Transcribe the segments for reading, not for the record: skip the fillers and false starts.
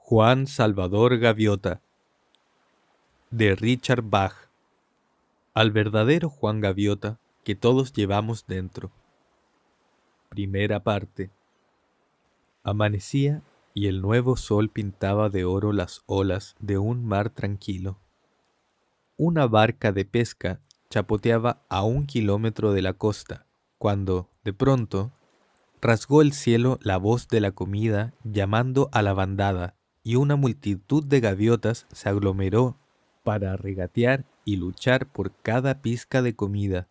Juan Salvador Gaviota, de Richard Bach. Al verdadero Juan Gaviota que todos llevamos dentro. Primera parte. Amanecía y el nuevo sol pintaba de oro las olas de un mar tranquilo. Una barca de pesca chapoteaba a 1 kilómetro de la costa, cuando, de pronto, rasgó el cielo la voz de la comida llamando a la bandada, y una multitud de gaviotas se aglomeró para regatear y luchar por cada pizca de comida.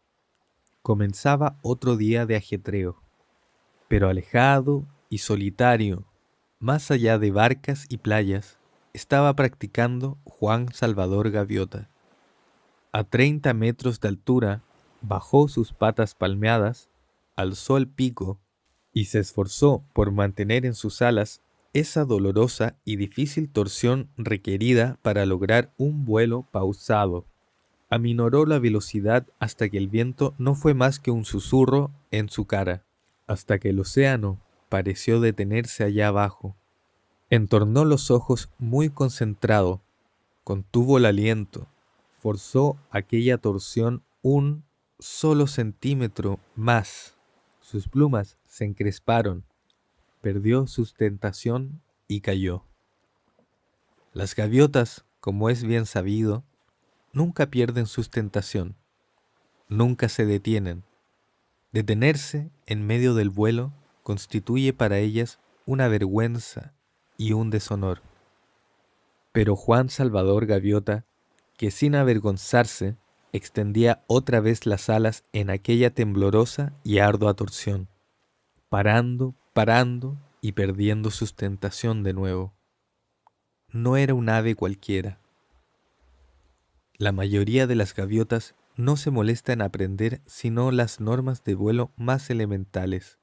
Comenzaba otro día de ajetreo, pero alejado y solitario, más allá de barcas y playas, estaba practicando Juan Salvador Gaviota. A 30 metros de altura, bajó sus patas palmeadas, alzó el pico y se esforzó por mantener en sus alas esa dolorosa y difícil torsión requerida para lograr un vuelo pausado. Aminoró la velocidad hasta que el viento no fue más que un susurro en su cara, hasta que el océano pareció detenerse allá abajo. Entornó los ojos muy concentrado, contuvo el aliento, forzó aquella torsión un solo centímetro más. Sus plumas se encresparon, perdió sustentación y cayó. Las gaviotas, como es bien sabido, nunca pierden sustentación, nunca se detienen. Detenerse en medio del vuelo constituye para ellas una vergüenza y un deshonor. Pero Juan Salvador Gaviota, que sin avergonzarse, extendía otra vez las alas en aquella temblorosa y ardua torsión, parando y perdiendo sustentación de nuevo. No era un ave cualquiera. La mayoría de las gaviotas no se molesta en aprender sino las normas de vuelo más elementales,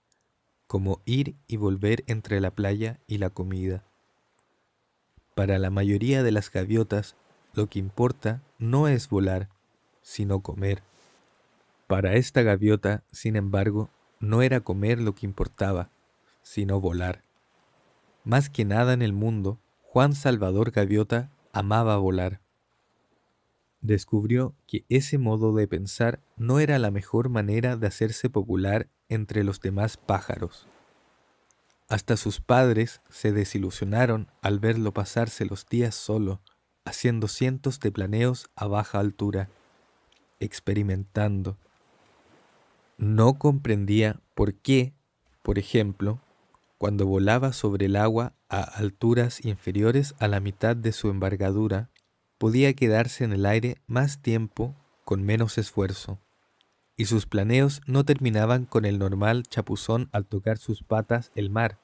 como ir y volver entre la playa y la comida. Para la mayoría de las gaviotas, lo que importa no es volar, sino comer. Para esta gaviota, sin embargo, no era comer lo que importaba, sino volar. Más que nada en el mundo, Juan Salvador Gaviota amaba volar. Descubrió que ese modo de pensar no era la mejor manera de hacerse popular entre los demás pájaros. Hasta sus padres se desilusionaron al verlo pasarse los días solo, haciendo cientos de planeos a baja altura, experimentando. No comprendía por qué, por ejemplo, cuando volaba sobre el agua a alturas inferiores a la mitad de su envergadura, podía quedarse en el aire más tiempo con menos esfuerzo, y sus planeos no terminaban con el normal chapuzón al tocar sus patas el mar,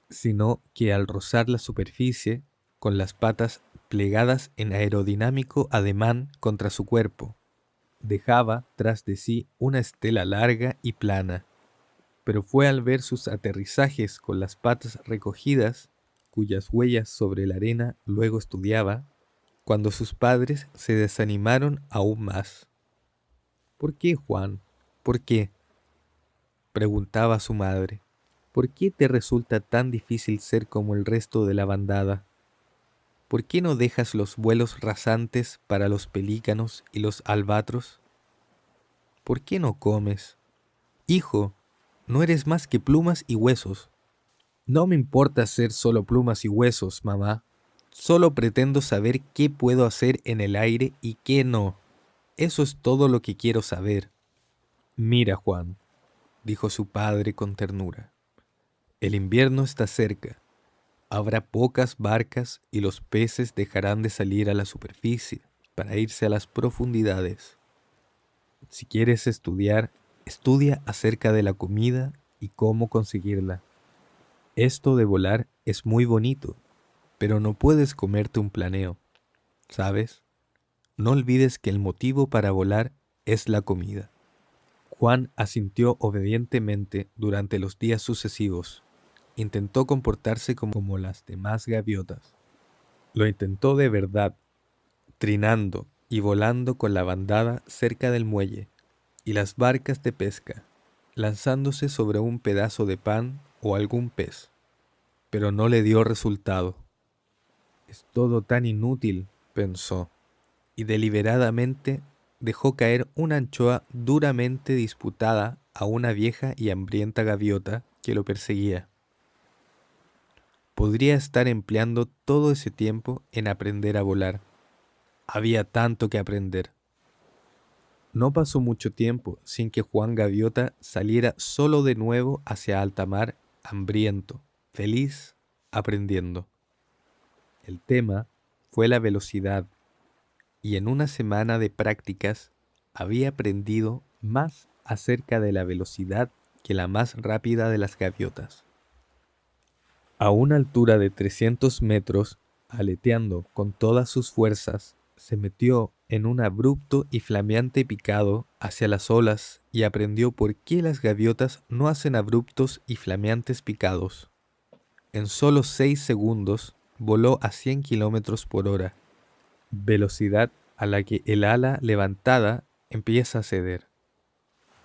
sino que al rozar la superficie, con las patas plegadas en aerodinámico ademán contra su cuerpo, dejaba tras de sí una estela larga y plana. Pero fue al ver sus aterrizajes con las patas recogidas, cuyas huellas sobre la arena luego estudiaba, cuando sus padres se desanimaron aún más. ¿Por qué, Juan? ¿Por qué?, preguntaba su madre. ¿Por qué te resulta tan difícil ser como el resto de la bandada? ¿Por qué no dejas los vuelos rasantes para los pelícanos y los albatros? ¿Por qué no comes? Hijo, no eres más que plumas y huesos. No me importa ser solo plumas y huesos, mamá. Solo pretendo saber qué puedo hacer en el aire y qué no. Eso es todo lo que quiero saber. Mira, Juan, dijo su padre con ternura. El invierno está cerca. Habrá pocas barcas y los peces dejarán de salir a la superficie para irse a las profundidades. Si quieres estudiar, estudia acerca de la comida y cómo conseguirla. Esto de volar es muy bonito, pero no puedes comerte un planeo, ¿sabes? No olvides que el motivo para volar es la comida. Juan asintió obedientemente durante los días sucesivos. Intentó comportarse como las demás gaviotas. Lo intentó de verdad, trinando y volando con la bandada cerca del muelle y las barcas de pesca, lanzándose sobre un pedazo de pan o algún pez, pero no le dio resultado. Es todo tan inútil, pensó, y deliberadamente dejó caer una anchoa duramente disputada a una vieja y hambrienta gaviota que lo perseguía. Podría estar empleando todo ese tiempo en aprender a volar. Había tanto que aprender. No pasó mucho tiempo sin que Juan Gaviota saliera solo de nuevo hacia alta mar, hambriento, feliz, aprendiendo. El tema fue la velocidad, y en una semana de prácticas había aprendido más acerca de la velocidad que la más rápida de las gaviotas. A una altura de 300 metros, aleteando con todas sus fuerzas, se metió en un abrupto y flameante picado hacia las olas y aprendió por qué las gaviotas no hacen abruptos y flameantes picados. En solo 6 segundos voló a 100 kilómetros por hora, velocidad a la que el ala levantada empieza a ceder.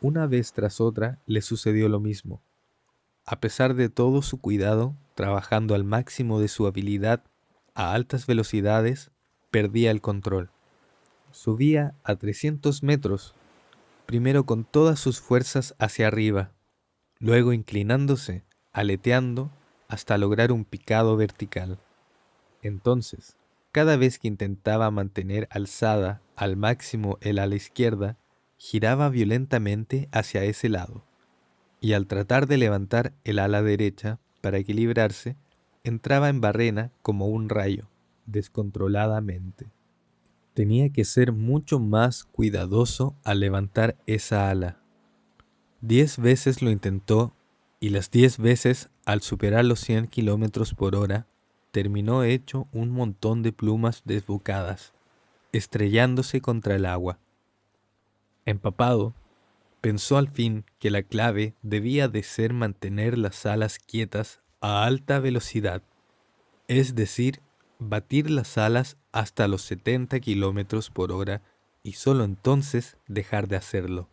Una vez tras otra le sucedió lo mismo. A pesar de todo su cuidado, trabajando al máximo de su habilidad a altas velocidades, perdía el control. Subía a 300 metros, primero con todas sus fuerzas hacia arriba, luego inclinándose, aleteando, hasta lograr un picado vertical. Entonces, cada vez que intentaba mantener alzada al máximo el ala izquierda, giraba violentamente hacia ese lado, y al tratar de levantar el ala derecha para equilibrarse, entraba en barrena como un rayo, descontroladamente. Tenía que ser mucho más cuidadoso al levantar esa ala. 10 veces lo intentó, y las 10 veces, al superar los 100 kilómetros por hora, terminó hecho un montón de plumas desbocadas, estrellándose contra el agua. Empapado, pensó al fin que la clave debía de ser mantener las alas quietas a alta velocidad, es decir, batir las alas hasta los 70 kilómetros por hora y solo entonces dejar de hacerlo.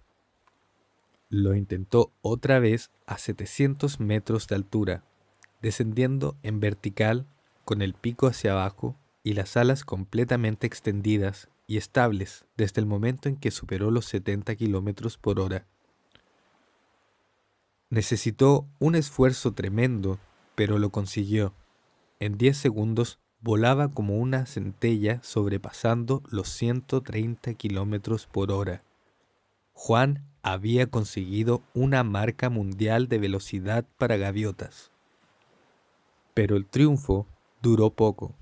Lo intentó otra vez a 700 metros de altura, descendiendo en vertical con el pico hacia abajo y las alas completamente extendidas y estables desde el momento en que superó los 70 kilómetros por hora. Necesitó un esfuerzo tremendo, pero lo consiguió. En 10 segundos volaba como una centella sobrepasando los 130 kilómetros por hora. Juan había conseguido una marca mundial de velocidad para gaviotas. Pero el triunfo duró poco.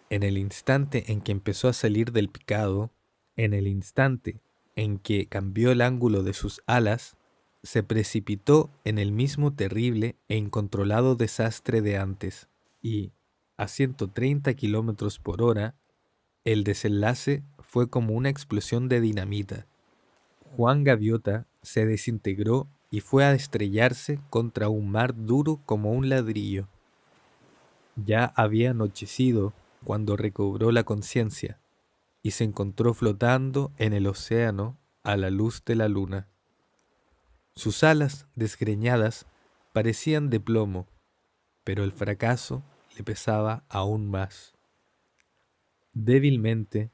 En el instante en que empezó a salir del picado, en el instante en que cambió el ángulo de sus alas, se precipitó en el mismo terrible e incontrolado desastre de antes, y, a 130 kilómetros por hora, el desenlace fue como una explosión de dinamita. Juan Gaviota se desintegró y fue a estrellarse contra un mar duro como un ladrillo. Ya había anochecido cuando recobró la conciencia y se encontró flotando en el océano a la luz de la luna. Sus alas desgreñadas parecían de plomo, pero el fracaso le pesaba aún más. Débilmente,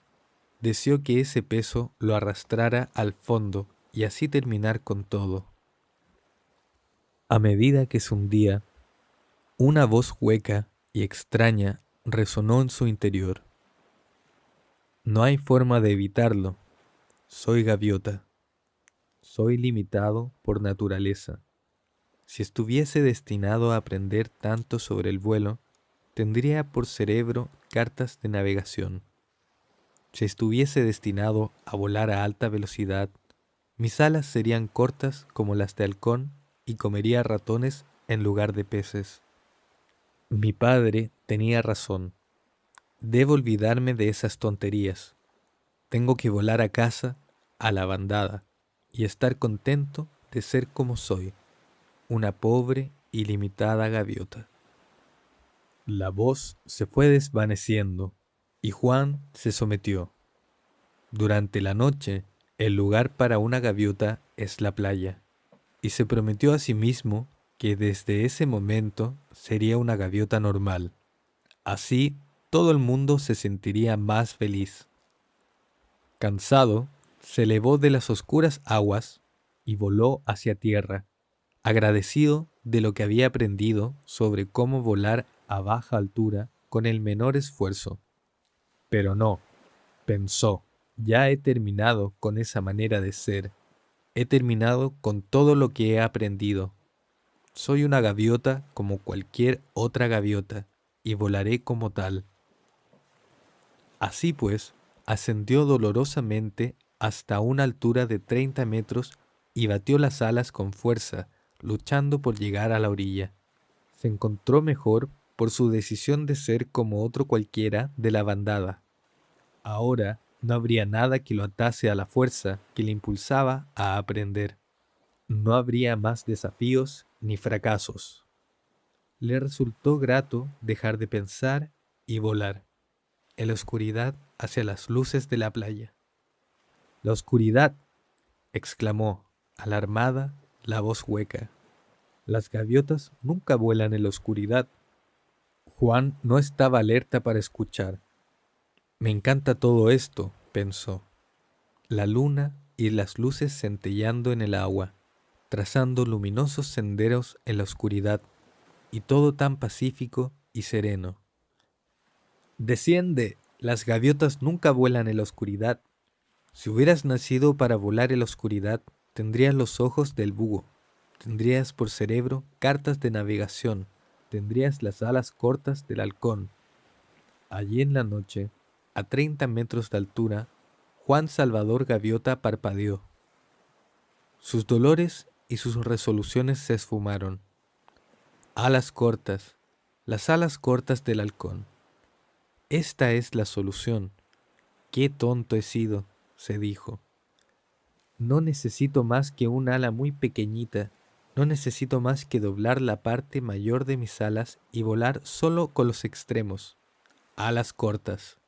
deseó que ese peso lo arrastrara al fondo y así terminar con todo. A medida que se hundía, una voz hueca y extraña resonó en su interior. No hay forma de evitarlo. Soy gaviota. Soy limitado por naturaleza. Si estuviese destinado a aprender tanto sobre el vuelo, tendría por cerebro cartas de navegación. Si estuviese destinado a volar a alta velocidad, mis alas serían cortas como las de halcón y comería ratones en lugar de peces. Mi padre tenía razón. Debo olvidarme de esas tonterías. Tengo que volar a casa, a la bandada, y estar contento de ser como soy, una pobre y limitada gaviota. La voz se fue desvaneciendo y Juan se sometió. Durante la noche, el lugar para una gaviota es la playa, y se prometió a sí mismo que desde ese momento sería una gaviota normal. Así todo el mundo se sentiría más feliz. Cansado, se elevó de las oscuras aguas y voló hacia tierra, agradecido de lo que había aprendido sobre cómo volar a baja altura con el menor esfuerzo. Pero no, pensó, ya he terminado con esa manera de ser. He terminado con todo lo que he aprendido. Soy una gaviota como cualquier otra gaviota y volaré como tal. Así pues, ascendió dolorosamente hasta una altura de 30 metros y batió las alas con fuerza, luchando por llegar a la orilla. Se encontró mejor por su decisión de ser como otro cualquiera de la bandada. Ahora no habría nada que lo atase a la fuerza que le impulsaba a aprender. No habría más desafíos ni fracasos. Le resultó grato dejar de pensar y volar en la oscuridad hacia las luces de la playa. ¡La oscuridad! Exclamó, alarmada, la voz hueca. Las gaviotas nunca vuelan en la oscuridad. Juan no estaba alerta para escuchar. Me encanta todo esto, pensó. La luna y las luces centelleando en el agua, trazando luminosos senderos en la oscuridad, y todo tan pacífico y sereno. Desciende, las gaviotas nunca vuelan en la oscuridad. Si hubieras nacido para volar en la oscuridad, tendrías los ojos del búho, tendrías por cerebro cartas de navegación, tendrías las alas cortas del halcón. Allí en la noche, a 30 metros de altura, Juan Salvador Gaviota parpadeó. Sus dolores y sus resoluciones se esfumaron. Alas cortas, las alas cortas del halcón. Esta es la solución. Qué tonto he sido, se dijo. No necesito más que un ala muy pequeñita, no necesito más que doblar la parte mayor de mis alas y volar solo con los extremos. Alas cortas.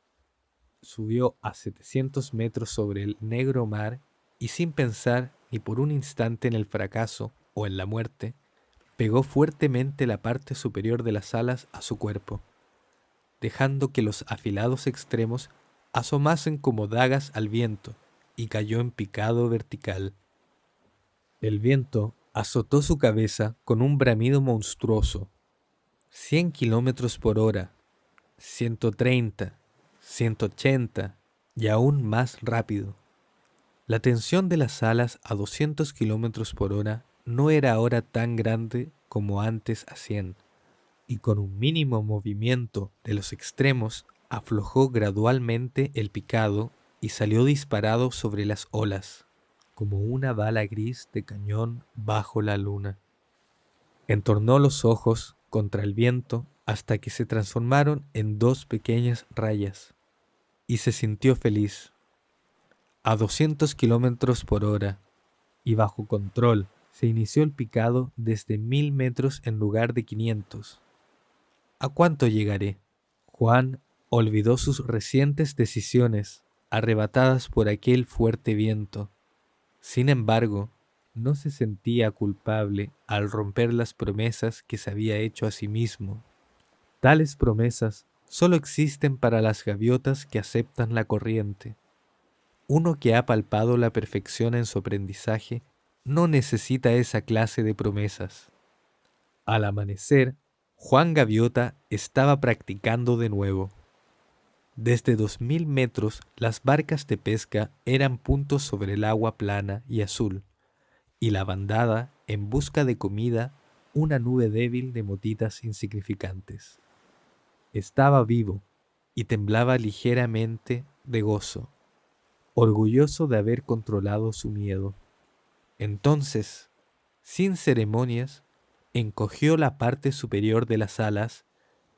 Subió a 700 metros sobre el negro mar y sin pensar ni por un instante en el fracaso o en la muerte, pegó fuertemente la parte superior de las alas a su cuerpo, dejando que los afilados extremos asomasen como dagas al viento, y cayó en picado vertical. El viento azotó su cabeza con un bramido monstruoso. 100 kilómetros por hora, 130, 180 y aún más rápido. La tensión de las alas a 200 kilómetros por hora no era ahora tan grande como antes a 100, y con un mínimo movimiento de los extremos aflojó gradualmente el picado y salió disparado sobre las olas, como una bala gris de cañón bajo la luna. Entornó los ojos contra el viento hasta que se transformaron en dos pequeñas rayas, y se sintió feliz. A 200 kilómetros por hora, y bajo control, se inició el picado desde 1000 metros en lugar de 500. ¿A cuánto llegaré? Juan olvidó sus recientes decisiones, arrebatadas por aquel fuerte viento. Sin embargo, no se sentía culpable al romper las promesas que se había hecho a sí mismo. Tales promesas solo existen para las gaviotas que aceptan la corriente. Uno que ha palpado la perfección en su aprendizaje no necesita esa clase de promesas. Al amanecer, Juan Gaviota estaba practicando de nuevo. Desde 2000 metros las barcas de pesca eran puntos sobre el agua plana y azul, y la bandada, en busca de comida, una nube débil de motitas insignificantes. Estaba vivo y temblaba ligeramente de gozo, orgulloso de haber controlado su miedo. Entonces, sin ceremonias, encogió la parte superior de las alas,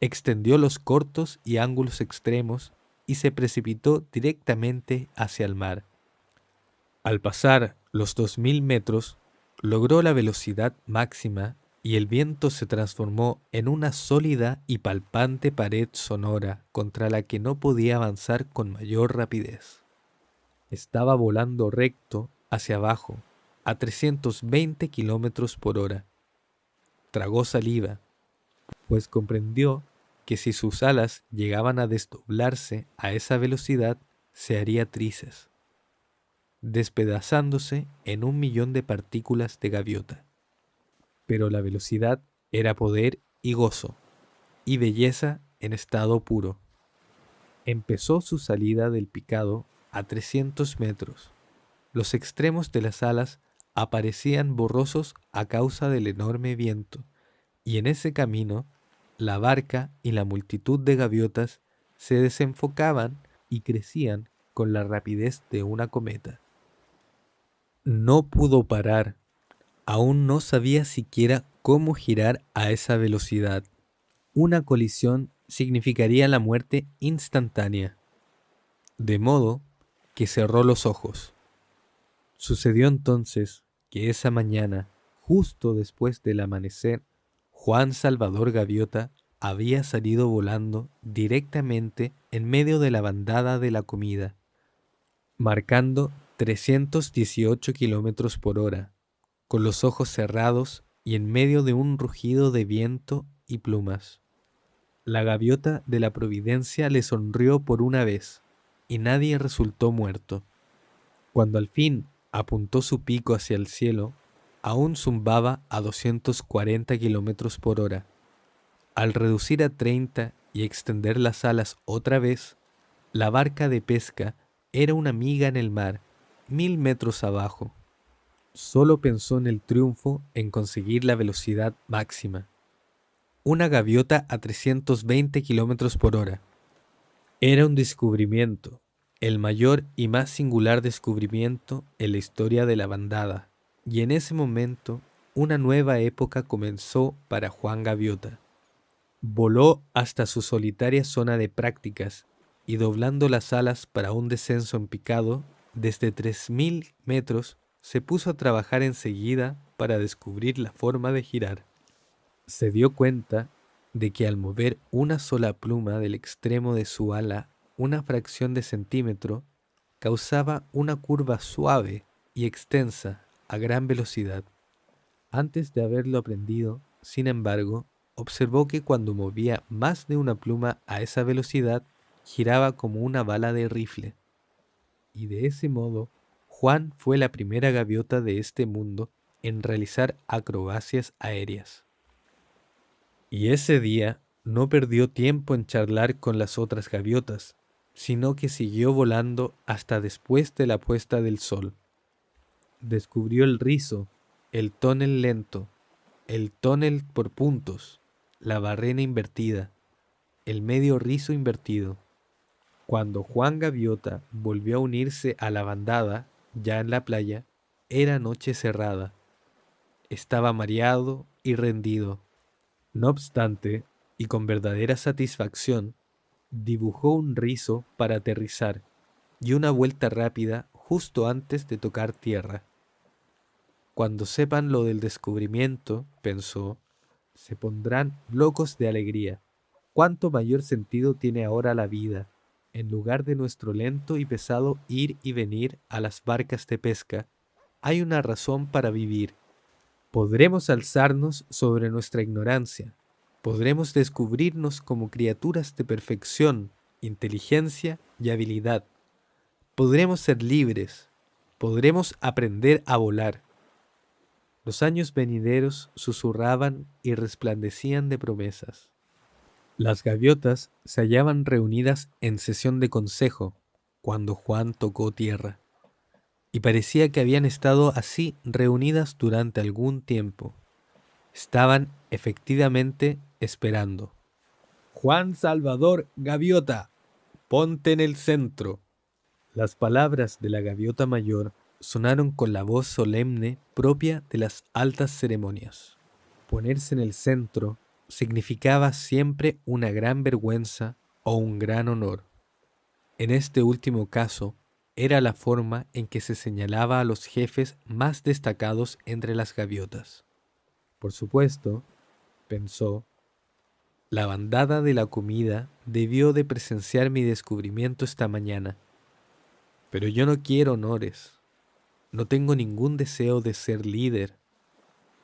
extendió los cortos y ángulos extremos y se precipitó directamente hacia el mar. Al pasar los 2000 metros, logró la velocidad máxima y el viento se transformó en una sólida y palpante pared sonora contra la que no podía avanzar con mayor rapidez. Estaba volando recto hacia abajo, a 320 kilómetros por hora. Tragó saliva, pues comprendió que si sus alas llegaban a desdoblarse a esa velocidad, se haría trizas, despedazándose en 1 millón de partículas de gaviota. Pero la velocidad era poder y gozo, y belleza en estado puro. Empezó su salida del picado a 300 metros. Los extremos de las alas aparecían borrosos a causa del enorme viento, y en ese camino la barca y la multitud de gaviotas se desenfocaban y crecían con la rapidez de una cometa. No pudo parar, aún no sabía siquiera cómo girar a esa velocidad. Una colisión significaría la muerte instantánea, de modo que cerró los ojos. Sucedió entonces que esa mañana, justo después del amanecer, Juan Salvador Gaviota había salido volando directamente en medio de la bandada de la comida, marcando 318 kilómetros por hora, con los ojos cerrados y en medio de un rugido de viento y plumas. La gaviota de la Providencia le sonrió por una vez, y nadie resultó muerto. Cuando al fin apuntó su pico hacia el cielo, aún zumbaba a 240 kilómetros por hora. Al reducir a 30 y extender las alas otra vez, la barca de pesca era una miga en el mar, 1000 metros abajo. Solo pensó en el triunfo en conseguir la velocidad máxima. Una gaviota a 320 kilómetros por hora. Era un descubrimiento, el mayor y más singular descubrimiento en la historia de la bandada, y en ese momento una nueva época comenzó para Juan Gaviota. Voló hasta su solitaria zona de prácticas y doblando las alas para un descenso en picado, desde 3000 metros se puso a trabajar enseguida para descubrir la forma de girar. Se dio cuenta de que al mover una sola pluma del extremo de su ala una fracción de centímetro, causaba una curva suave y extensa a gran velocidad. Antes de haberlo aprendido, sin embargo, observó que cuando movía más de una pluma a esa velocidad, giraba como una bala de rifle. Y de ese modo, Juan fue la primera gaviota de este mundo en realizar acrobacias aéreas. Y ese día no perdió tiempo en charlar con las otras gaviotas, sino que siguió volando hasta después de la puesta del sol. Descubrió el rizo, el tonel lento, el tonel por puntos, la barrena invertida, el medio rizo invertido. Cuando Juan Gaviota volvió a unirse a la bandada, ya en la playa, era noche cerrada. Estaba mareado y rendido. No obstante, y con verdadera satisfacción, dibujó un rizo para aterrizar y una vuelta rápida justo antes de tocar tierra. Cuando sepan lo del descubrimiento, pensó, se pondrán locos de alegría. ¿Cuánto mayor sentido tiene ahora la vida? En lugar de nuestro lento y pesado ir y venir a las barcas de pesca, hay una razón para vivir. Podremos alzarnos sobre nuestra ignorancia. Podremos descubrirnos como criaturas de perfección, inteligencia y habilidad. Podremos ser libres. Podremos aprender a volar. Los años venideros susurraban y resplandecían de promesas. Las gaviotas se hallaban reunidas en sesión de consejo cuando Juan tocó tierra, y parecía que habían estado así reunidas durante algún tiempo. Estaban efectivamente esperando. Juan Salvador Gaviota, ponte en el centro. Las palabras de la gaviota mayor sonaron con la voz solemne propia de las altas ceremonias. Ponerse en el centro significaba siempre una gran vergüenza o un gran honor. En este último caso, era la forma en que se señalaba a los jefes más destacados entre las gaviotas. Por supuesto, pensó, la bandada de la comida debió de presenciar mi descubrimiento esta mañana. Pero yo no quiero honores. No tengo ningún deseo de ser líder.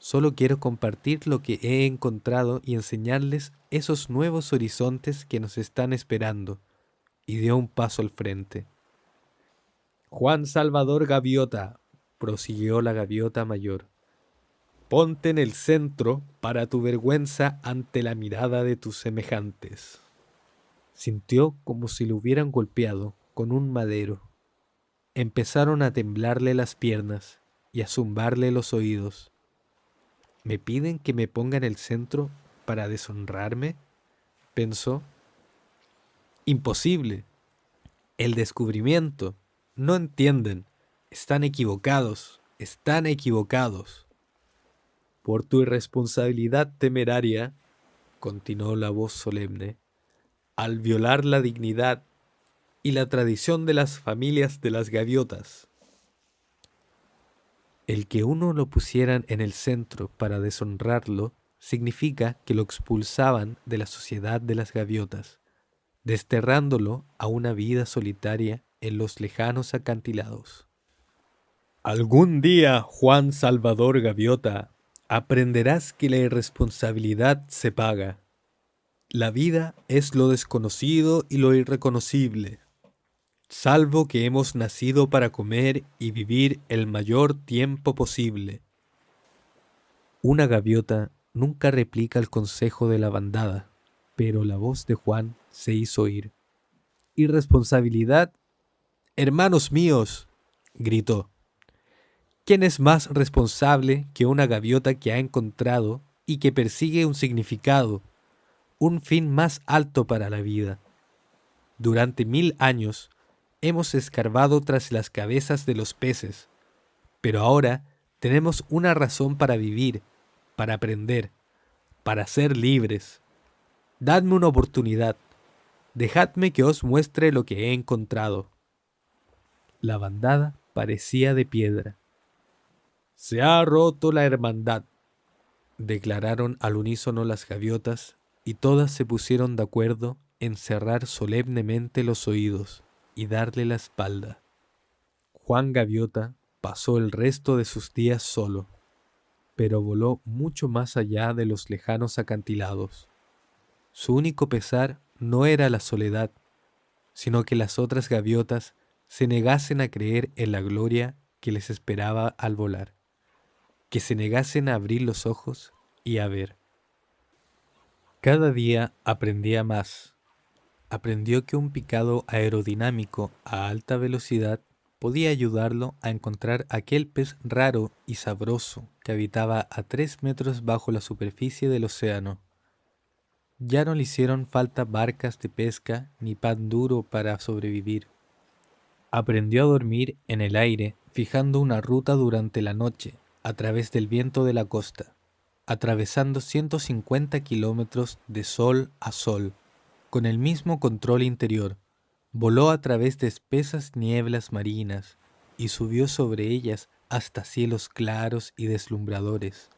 Solo quiero compartir lo que he encontrado y enseñarles esos nuevos horizontes que nos están esperando. Y dio un paso al frente. Juan Salvador Gaviota, prosiguió la gaviota mayor, ponte en el centro para tu vergüenza ante la mirada de tus semejantes. Sintió como si le hubieran golpeado con un madero. Empezaron a temblarle las piernas y a zumbarle los oídos. ¿Me piden que me ponga en el centro para deshonrarme?, pensó. Imposible. El descubrimiento. No entienden. Están equivocados. Están equivocados. Por tu irresponsabilidad temeraria, continuó la voz solemne, al violar la dignidad y la tradición de las familias de las gaviotas. El que uno lo pusieran en el centro para deshonrarlo significa que lo expulsaban de la sociedad de las gaviotas, desterrándolo a una vida solitaria en los lejanos acantilados. Algún día, Juan Salvador Gaviota, aprenderás que la irresponsabilidad se paga. La vida es lo desconocido y lo irreconocible, salvo que hemos nacido para comer y vivir el mayor tiempo posible. Una gaviota nunca replica el consejo de la bandada, pero la voz de Juan se hizo oír. «Irresponsabilidad, hermanos míos», gritó. ¿Quién es más responsable que una gaviota que ha encontrado y que persigue un significado, un fin más alto para la vida? Durante 1000 años hemos escarbado tras las cabezas de los peces, pero ahora tenemos una razón para vivir, para aprender, para ser libres. Dadme una oportunidad. Dejadme que os muestre lo que he encontrado. La bandada parecía de piedra. Se ha roto la hermandad, declararon al unísono las gaviotas, y todas se pusieron de acuerdo en cerrar solemnemente los oídos y darle la espalda. Juan Gaviota pasó el resto de sus días solo, pero voló mucho más allá de los lejanos acantilados. Su único pesar no era la soledad, sino que las otras gaviotas se negasen a creer en la gloria que les esperaba al volar, que se negasen a abrir los ojos y a ver. Cada día aprendía más. Aprendió que un picado aerodinámico a alta velocidad podía ayudarlo a encontrar aquel pez raro y sabroso que habitaba a 3 metros bajo la superficie del océano. Ya no le hicieron falta barcas de pesca ni pan duro para sobrevivir. Aprendió a dormir en el aire, fijando una ruta durante la noche, a través del viento de la costa, atravesando 150 kilómetros de sol a sol, con el mismo control interior. Voló a través de espesas nieblas marinas y subió sobre ellas hasta cielos claros y deslumbradores,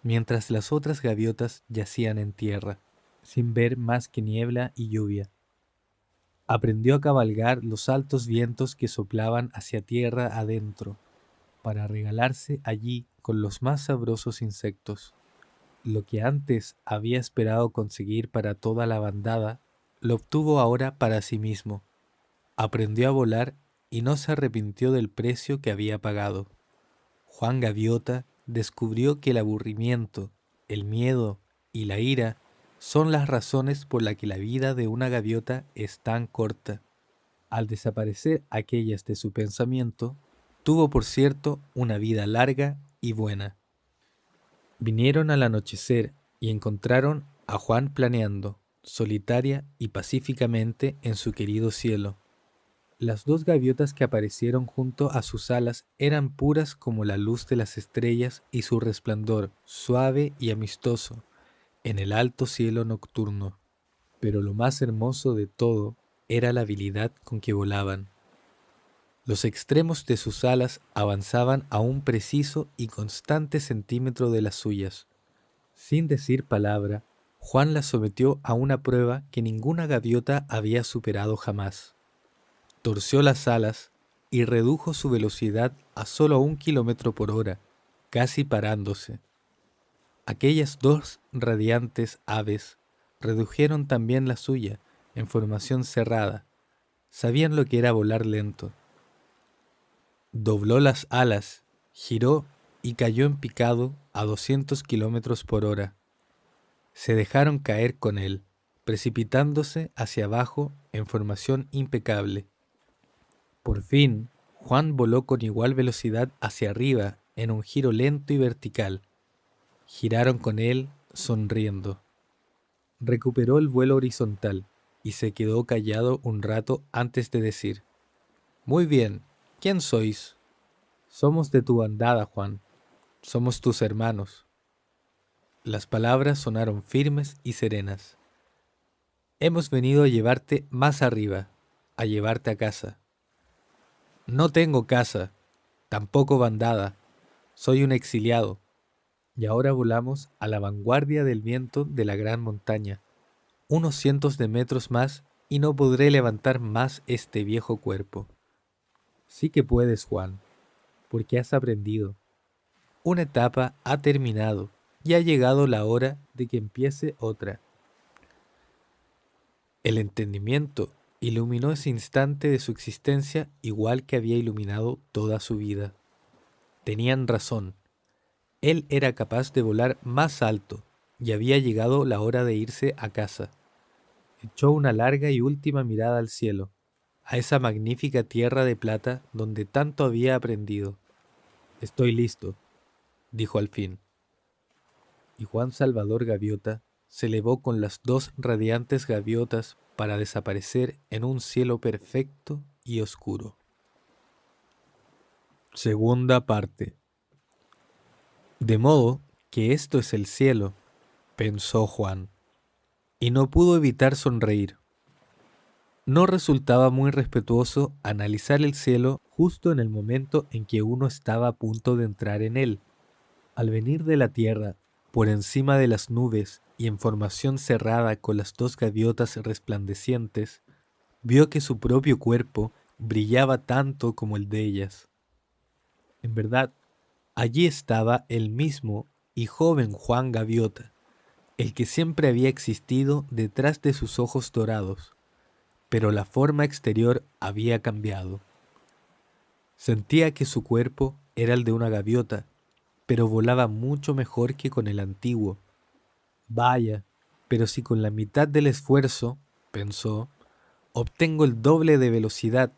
mientras las otras gaviotas yacían en tierra, sin ver más que niebla y lluvia. Aprendió a cabalgar los altos vientos que soplaban hacia tierra adentro, para regalarse allí con los más sabrosos insectos. Lo que antes había esperado conseguir para toda la bandada, lo obtuvo ahora para sí mismo. Aprendió a volar y no se arrepintió del precio que había pagado. Juan Gaviota descubrió que el aburrimiento, el miedo y la ira son las razones por las que la vida de una gaviota es tan corta. Al desaparecer aquellas de su pensamiento, tuvo por cierto una vida larga y buena. Vinieron al anochecer y encontraron a Juan planeando, solitaria y pacíficamente en su querido cielo. Las 2 gaviotas que aparecieron junto a sus alas eran puras como la luz de las estrellas y su resplandor, suave y amistoso, en el alto cielo nocturno. Pero lo más hermoso de todo era la habilidad con que volaban. Los extremos de sus alas avanzaban a un preciso y constante centímetro de las suyas. Sin decir palabra, Juan las sometió a una prueba que ninguna gaviota había superado jamás. Torció las alas y redujo su velocidad a solo 1 kilómetro por hora, casi parándose. Aquellas dos radiantes aves redujeron también la suya en formación cerrada. Sabían lo que era volar lento. Dobló las alas, giró y cayó en picado a 200 kilómetros por hora. Se dejaron caer con él, precipitándose hacia abajo en formación impecable. Por fin, Juan voló con igual velocidad hacia arriba en un giro lento y vertical. Giraron con él, sonriendo. Recuperó el vuelo horizontal y se quedó callado un rato antes de decir: «Muy bien, ¿quién sois?» «Somos de tu bandada, Juan. Somos tus hermanos». Las palabras sonaron firmes y serenas. «Hemos venido a llevarte más arriba, a llevarte a casa». «No tengo casa, tampoco bandada. Soy un exiliado. Y ahora volamos a la vanguardia del viento de la gran montaña, unos cientos de metros más, y no podré levantar más este viejo cuerpo». «Sí que puedes, Juan, porque has aprendido. Una etapa ha terminado y ha llegado la hora de que empiece otra». El entendimiento iluminó ese instante de su existencia igual que había iluminado toda su vida. Tenían razón. Él era capaz de volar más alto y había llegado la hora de irse a casa. Echó una larga y última mirada al cielo, a esa magnífica tierra de plata donde tanto había aprendido. «Estoy listo», dijo al fin. Y Juan Salvador Gaviota se elevó con las dos radiantes gaviotas para desaparecer en un cielo perfecto y oscuro. Segunda parte. «De modo que esto es el cielo», pensó Juan, y no pudo evitar sonreír. No resultaba muy respetuoso analizar el cielo justo en el momento en que uno estaba a punto de entrar en él. Al venir de la tierra, por encima de las nubes y en formación cerrada con las dos gaviotas resplandecientes, vio que su propio cuerpo brillaba tanto como el de ellas. En verdad, allí estaba el mismo y joven Juan Gaviota, el que siempre había existido detrás de sus ojos dorados, pero la forma exterior había cambiado. Sentía que su cuerpo era el de una gaviota, pero volaba mucho mejor que con el antiguo. «Vaya, pero si con la mitad del esfuerzo», pensó, «obtengo el doble de velocidad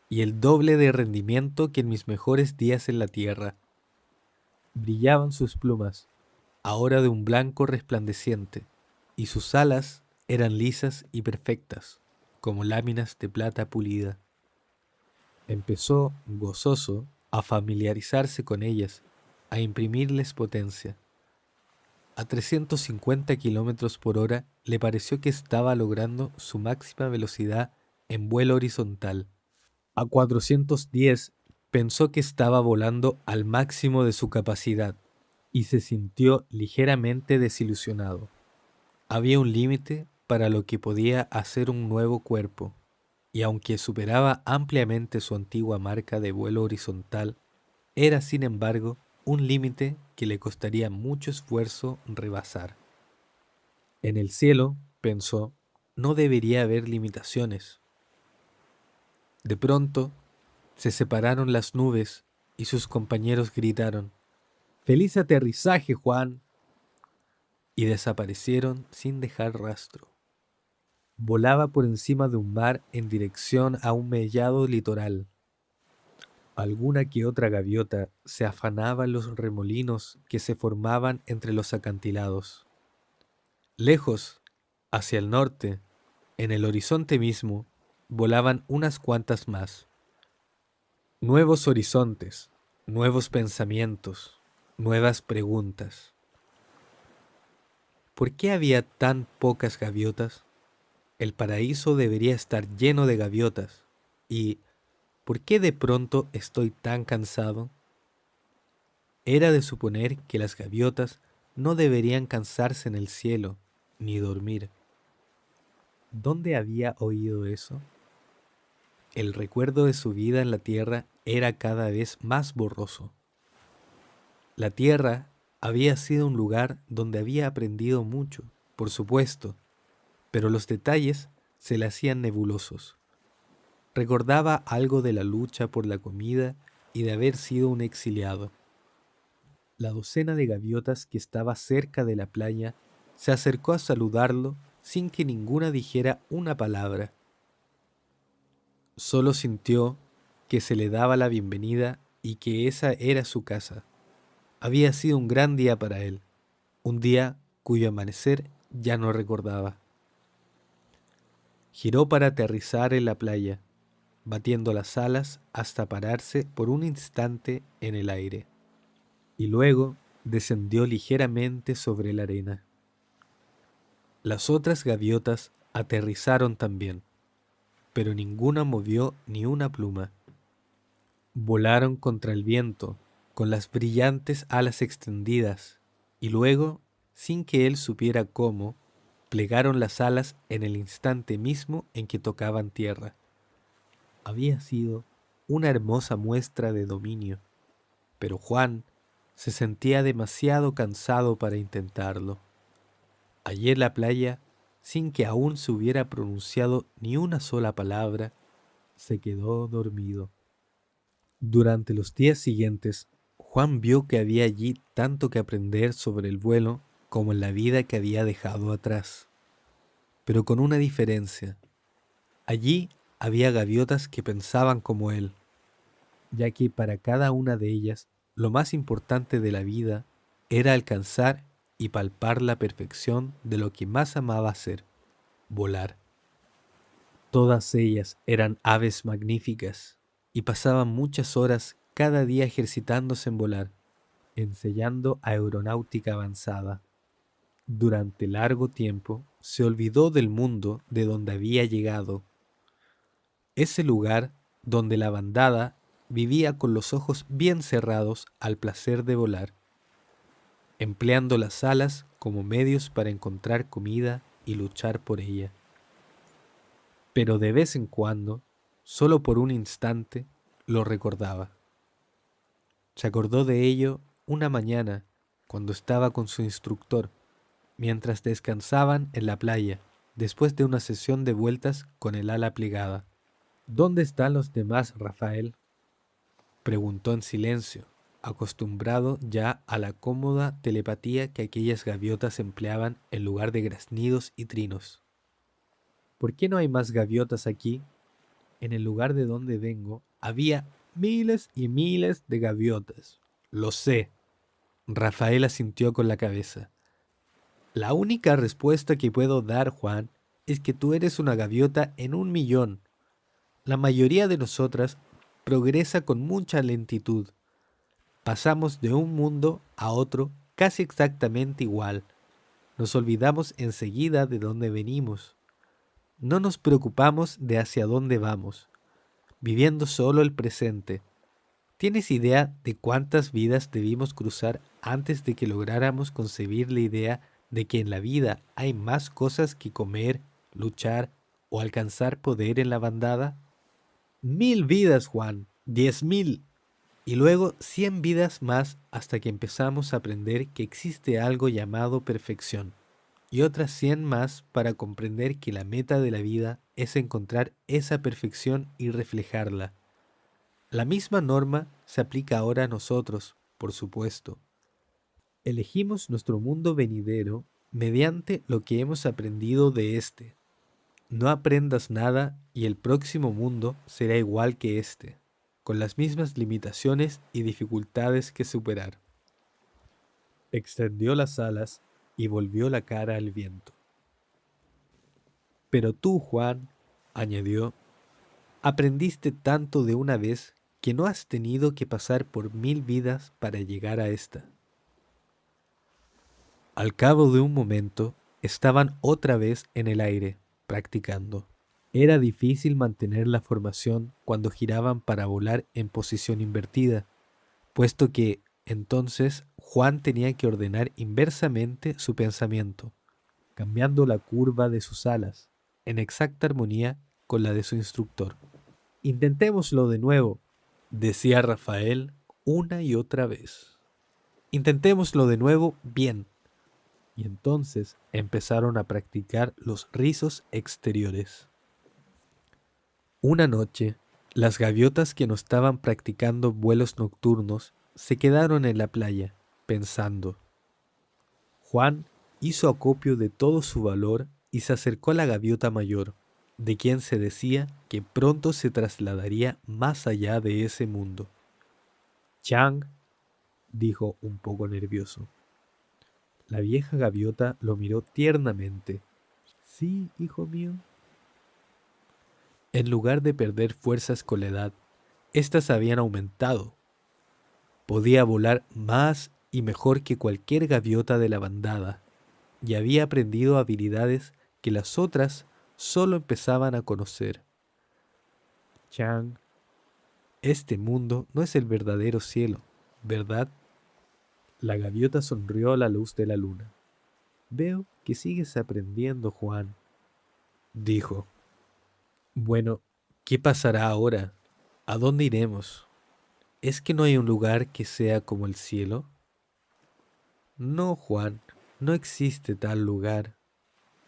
y el doble de rendimiento que en mis mejores días en la tierra». Brillaban sus plumas, ahora de un blanco resplandeciente, y sus alas eran lisas y perfectas, como láminas de plata pulida. Empezó, gozoso, a familiarizarse con ellas, a imprimirles potencia. A 350 kilómetros por hora le pareció que estaba logrando su máxima velocidad en vuelo horizontal. A 410 pensó que estaba volando al máximo de su capacidad y se sintió ligeramente desilusionado. Había un límite para lo que podía hacer un nuevo cuerpo, y aunque superaba ampliamente su antigua marca de vuelo horizontal, era sin embargo un límite que le costaría mucho esfuerzo rebasar. En el cielo, pensó, no debería haber limitaciones. De pronto, se separaron las nubes y sus compañeros gritaron: «¡Feliz aterrizaje, Juan!», y desaparecieron sin dejar rastro. Volaba por encima de un mar en dirección a un mellado litoral. Alguna que otra gaviota se afanaba en los remolinos que se formaban entre los acantilados. Lejos, hacia el norte, en el horizonte mismo, volaban unas cuantas más. Nuevos horizontes, nuevos pensamientos, nuevas preguntas. ¿Por qué había tan pocas gaviotas? El paraíso debería estar lleno de gaviotas. ¿Y por qué de pronto estoy tan cansado? Era de suponer que las gaviotas no deberían cansarse en el cielo, ni dormir. ¿Dónde había oído eso? El recuerdo de su vida en la tierra era cada vez más borroso. La tierra Había sido un lugar donde había aprendido mucho, por supuesto, pero los detalles se le hacían nebulosos. Recordaba algo de la lucha por la comida y de haber sido un exiliado. La docena de gaviotas que estaba cerca de la playa se acercó a saludarlo sin que ninguna dijera una palabra. Solo sintió que se le daba la bienvenida y que esa era su casa. Había sido un gran día para él, un día cuyo amanecer ya no recordaba. Giró para aterrizar en la playa, batiendo las alas hasta pararse por un instante en el aire, y luego descendió ligeramente sobre la arena. Las otras gaviotas aterrizaron también, pero ninguna movió ni una pluma. Volaron contra el viento, con las brillantes alas extendidas, y luego, sin que él supiera cómo, plegaron las alas en el instante mismo en que tocaban tierra. Había sido una hermosa muestra de dominio, pero Juan se sentía demasiado cansado para intentarlo. Allí en la playa, sin que aún se hubiera pronunciado ni una sola palabra, se quedó dormido. Durante los días siguientes, Juan vio que había allí tanto que aprender sobre el vuelo como en la vida que había dejado atrás. Pero con una diferencia. Allí había gaviotas que pensaban como él, ya que para cada una de ellas lo más importante de la vida era alcanzar y palpar la perfección de lo que más amaba hacer, volar. Todas ellas eran aves magníficas y pasaban muchas horas cada día ejercitándose en volar, ensayando aeronáutica avanzada. Durante largo tiempo se olvidó del mundo de donde había llegado, ese lugar donde la bandada vivía con los ojos bien cerrados al placer de volar, empleando las alas como medios para encontrar comida y luchar por ella. Pero de vez en cuando, solo por un instante, lo recordaba. Se acordó de ello una mañana cuando estaba con su instructor, mientras descansaban en la playa, después de una sesión de vueltas con el ala plegada. ¿Dónde están los demás, Rafael?, preguntó en silencio, acostumbrado ya a la cómoda telepatía que aquellas gaviotas empleaban en lugar de graznidos y trinos. ¿Por qué no hay más gaviotas aquí? En el lugar de donde vengo había miles y miles de gaviotas. Lo sé. Rafael asintió con la cabeza. La única respuesta que puedo dar, Juan, es que tú eres una gaviota en 1.000.000. La mayoría de nosotras progresa con mucha lentitud. Pasamos de un mundo a otro casi exactamente igual. Nos olvidamos enseguida de dónde venimos. No nos preocupamos de hacia dónde vamos, viviendo solo el presente. ¿Tienes idea de cuántas vidas debimos cruzar antes de que lográramos concebir la idea de que en la vida hay más cosas que comer, luchar o alcanzar poder en la bandada? 1.000 vidas, Juan, 10.000. Y luego 100 vidas más hasta que empezamos a aprender que existe algo llamado perfección. Y otras 100 más para comprender que la meta de la vida es encontrar esa perfección y reflejarla. La misma norma se aplica ahora a nosotros, por supuesto. Elegimos nuestro mundo venidero mediante lo que hemos aprendido de este. No aprendas nada y el próximo mundo será igual que este, con las mismas limitaciones y dificultades que superar. Extendió las alas y volvió la cara al viento. Pero tú, Juan, añadió, aprendiste tanto de una vez que no has tenido que pasar por 1.000 vidas para llegar a esta. Al cabo de un momento, estaban otra vez en el aire, practicando. Era difícil mantener la formación cuando giraban para volar en posición invertida, puesto que entonces Juan tenía que ordenar inversamente su pensamiento, cambiando la curva de sus alas, en exacta armonía con la de su instructor. Intentémoslo de nuevo, decía Rafael una y otra vez. Intentémoslo de nuevo bien. Y entonces empezaron a practicar los rizos exteriores. Una noche, las gaviotas que no estaban practicando vuelos nocturnos se quedaron en la playa, pensando. Juan hizo acopio de todo su valor y se acercó a la gaviota mayor, de quien se decía que pronto se trasladaría más allá de ese mundo. Chang, dijo un poco nervioso. La vieja gaviota lo miró tiernamente. Sí, hijo mío. En lugar de perder fuerzas con la edad, éstas habían aumentado. Podía volar más y mejor que cualquier gaviota de la bandada, y había aprendido habilidades que las otras solo empezaban a conocer. Chang, este mundo no es el verdadero cielo, ¿verdad? La gaviota sonrió a la luz de la luna. Veo que sigues aprendiendo, Juan, dijo. Bueno, ¿qué pasará ahora? ¿A dónde iremos? ¿Es que no hay un lugar que sea como el cielo? No, Juan, no existe tal lugar.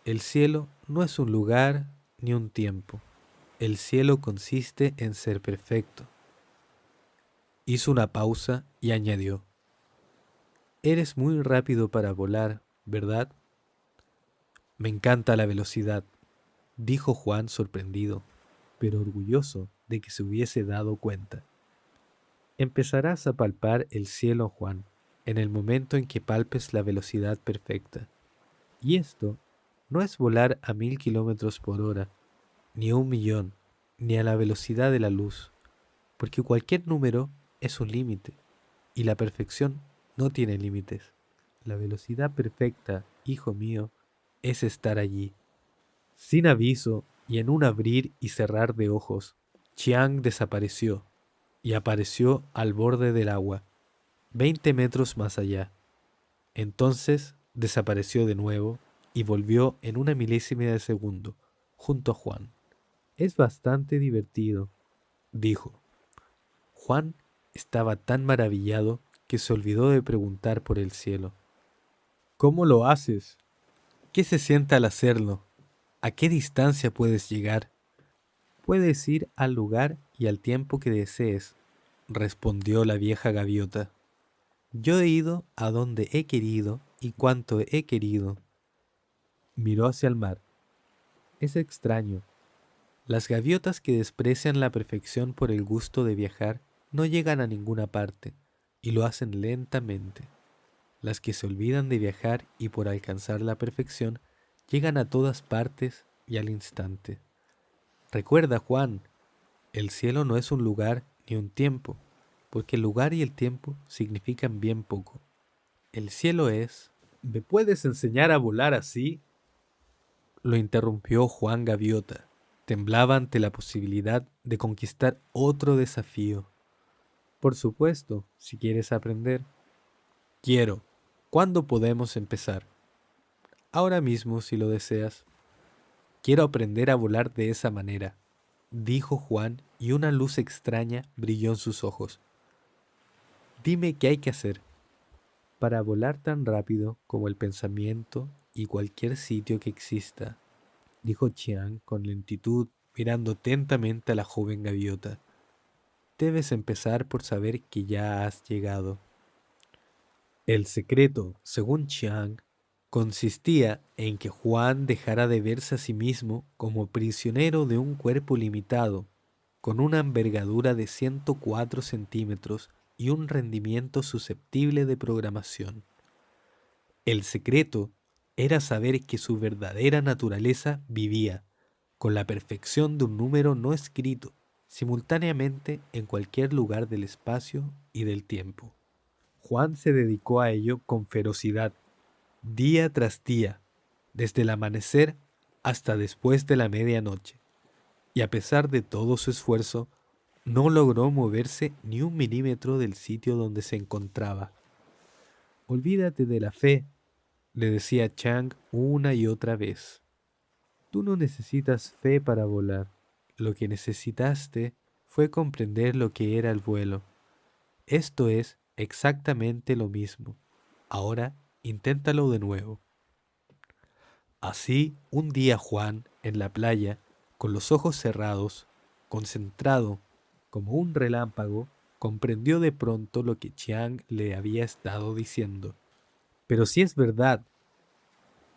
El cielo no es un lugar ni un tiempo. El cielo consiste en ser perfecto. Hizo una pausa y añadió, eres muy rápido para volar, ¿verdad? Me encanta la velocidad, dijo Juan sorprendido, pero orgulloso de que se hubiese dado cuenta. Empezarás a palpar el cielo, Juan, en el momento en que palpes la velocidad perfecta. Y esto no es volar a 1000 km/h, ni a 1 millón, ni a la velocidad de la luz, porque cualquier número es un límite, y la perfección no tiene límites. La velocidad perfecta, hijo mío, es estar allí. Sin aviso y en un abrir y cerrar de ojos, Chiang desapareció y apareció al borde del agua, 20 metros más allá. Entonces desapareció de nuevo y volvió en una milésima de segundo, junto a Juan. Es bastante divertido, dijo. Juan estaba tan maravillado que se olvidó de preguntar por el cielo. ¿Cómo lo haces? ¿Qué se siente al hacerlo? ¿A qué distancia puedes llegar? Puedes ir al lugar y al tiempo que desees, respondió la vieja gaviota. Yo he ido a donde he querido y cuanto he querido. Miró hacia el mar. Es extraño. Las gaviotas que desprecian la perfección por el gusto de viajar no llegan a ninguna parte, y lo hacen lentamente. Las que se olvidan de viajar y por alcanzar la perfección llegan a todas partes y al instante. Recuerda, Juan, el cielo no es un lugar ni un tiempo, porque el lugar y el tiempo significan bien poco. El cielo es... ¿Me puedes enseñar a volar así? Lo interrumpió Juan Gaviota. Temblaba ante la posibilidad de conquistar otro desafío. Por supuesto, si quieres aprender. Quiero. ¿Cuándo podemos empezar? Ahora mismo, si lo deseas. Quiero aprender a volar de esa manera, dijo Juan, y una luz extraña brilló en sus ojos. Dime qué hay que hacer. Para volar tan rápido como el pensamiento y cualquier sitio que exista, dijo Chiang con lentitud, mirando atentamente a la joven gaviota. Debes empezar por saber que ya has llegado. El secreto, según Chiang, consistía en que Juan dejara de verse a sí mismo como prisionero de un cuerpo limitado, con una envergadura de 104 centímetros y un rendimiento susceptible de programación. El secreto era saber que su verdadera naturaleza vivía, con la perfección de un número no escrito, simultáneamente en cualquier lugar del espacio y del tiempo. Juan se dedicó a ello con ferocidad, día tras día, desde el amanecer hasta después de la medianoche, y a pesar de todo su esfuerzo, no logró moverse ni 1 milímetro del sitio donde se encontraba. Olvídate de la fe, le decía Chang una y otra vez. Tú no necesitas fe para volar. Lo que necesitaste fue comprender lo que era el vuelo. Esto es exactamente lo mismo. Ahora inténtalo de nuevo. Así, un día Juan, en la playa, con los ojos cerrados, concentrado como un relámpago, comprendió de pronto lo que Chiang le había estado diciendo. Pero si es verdad,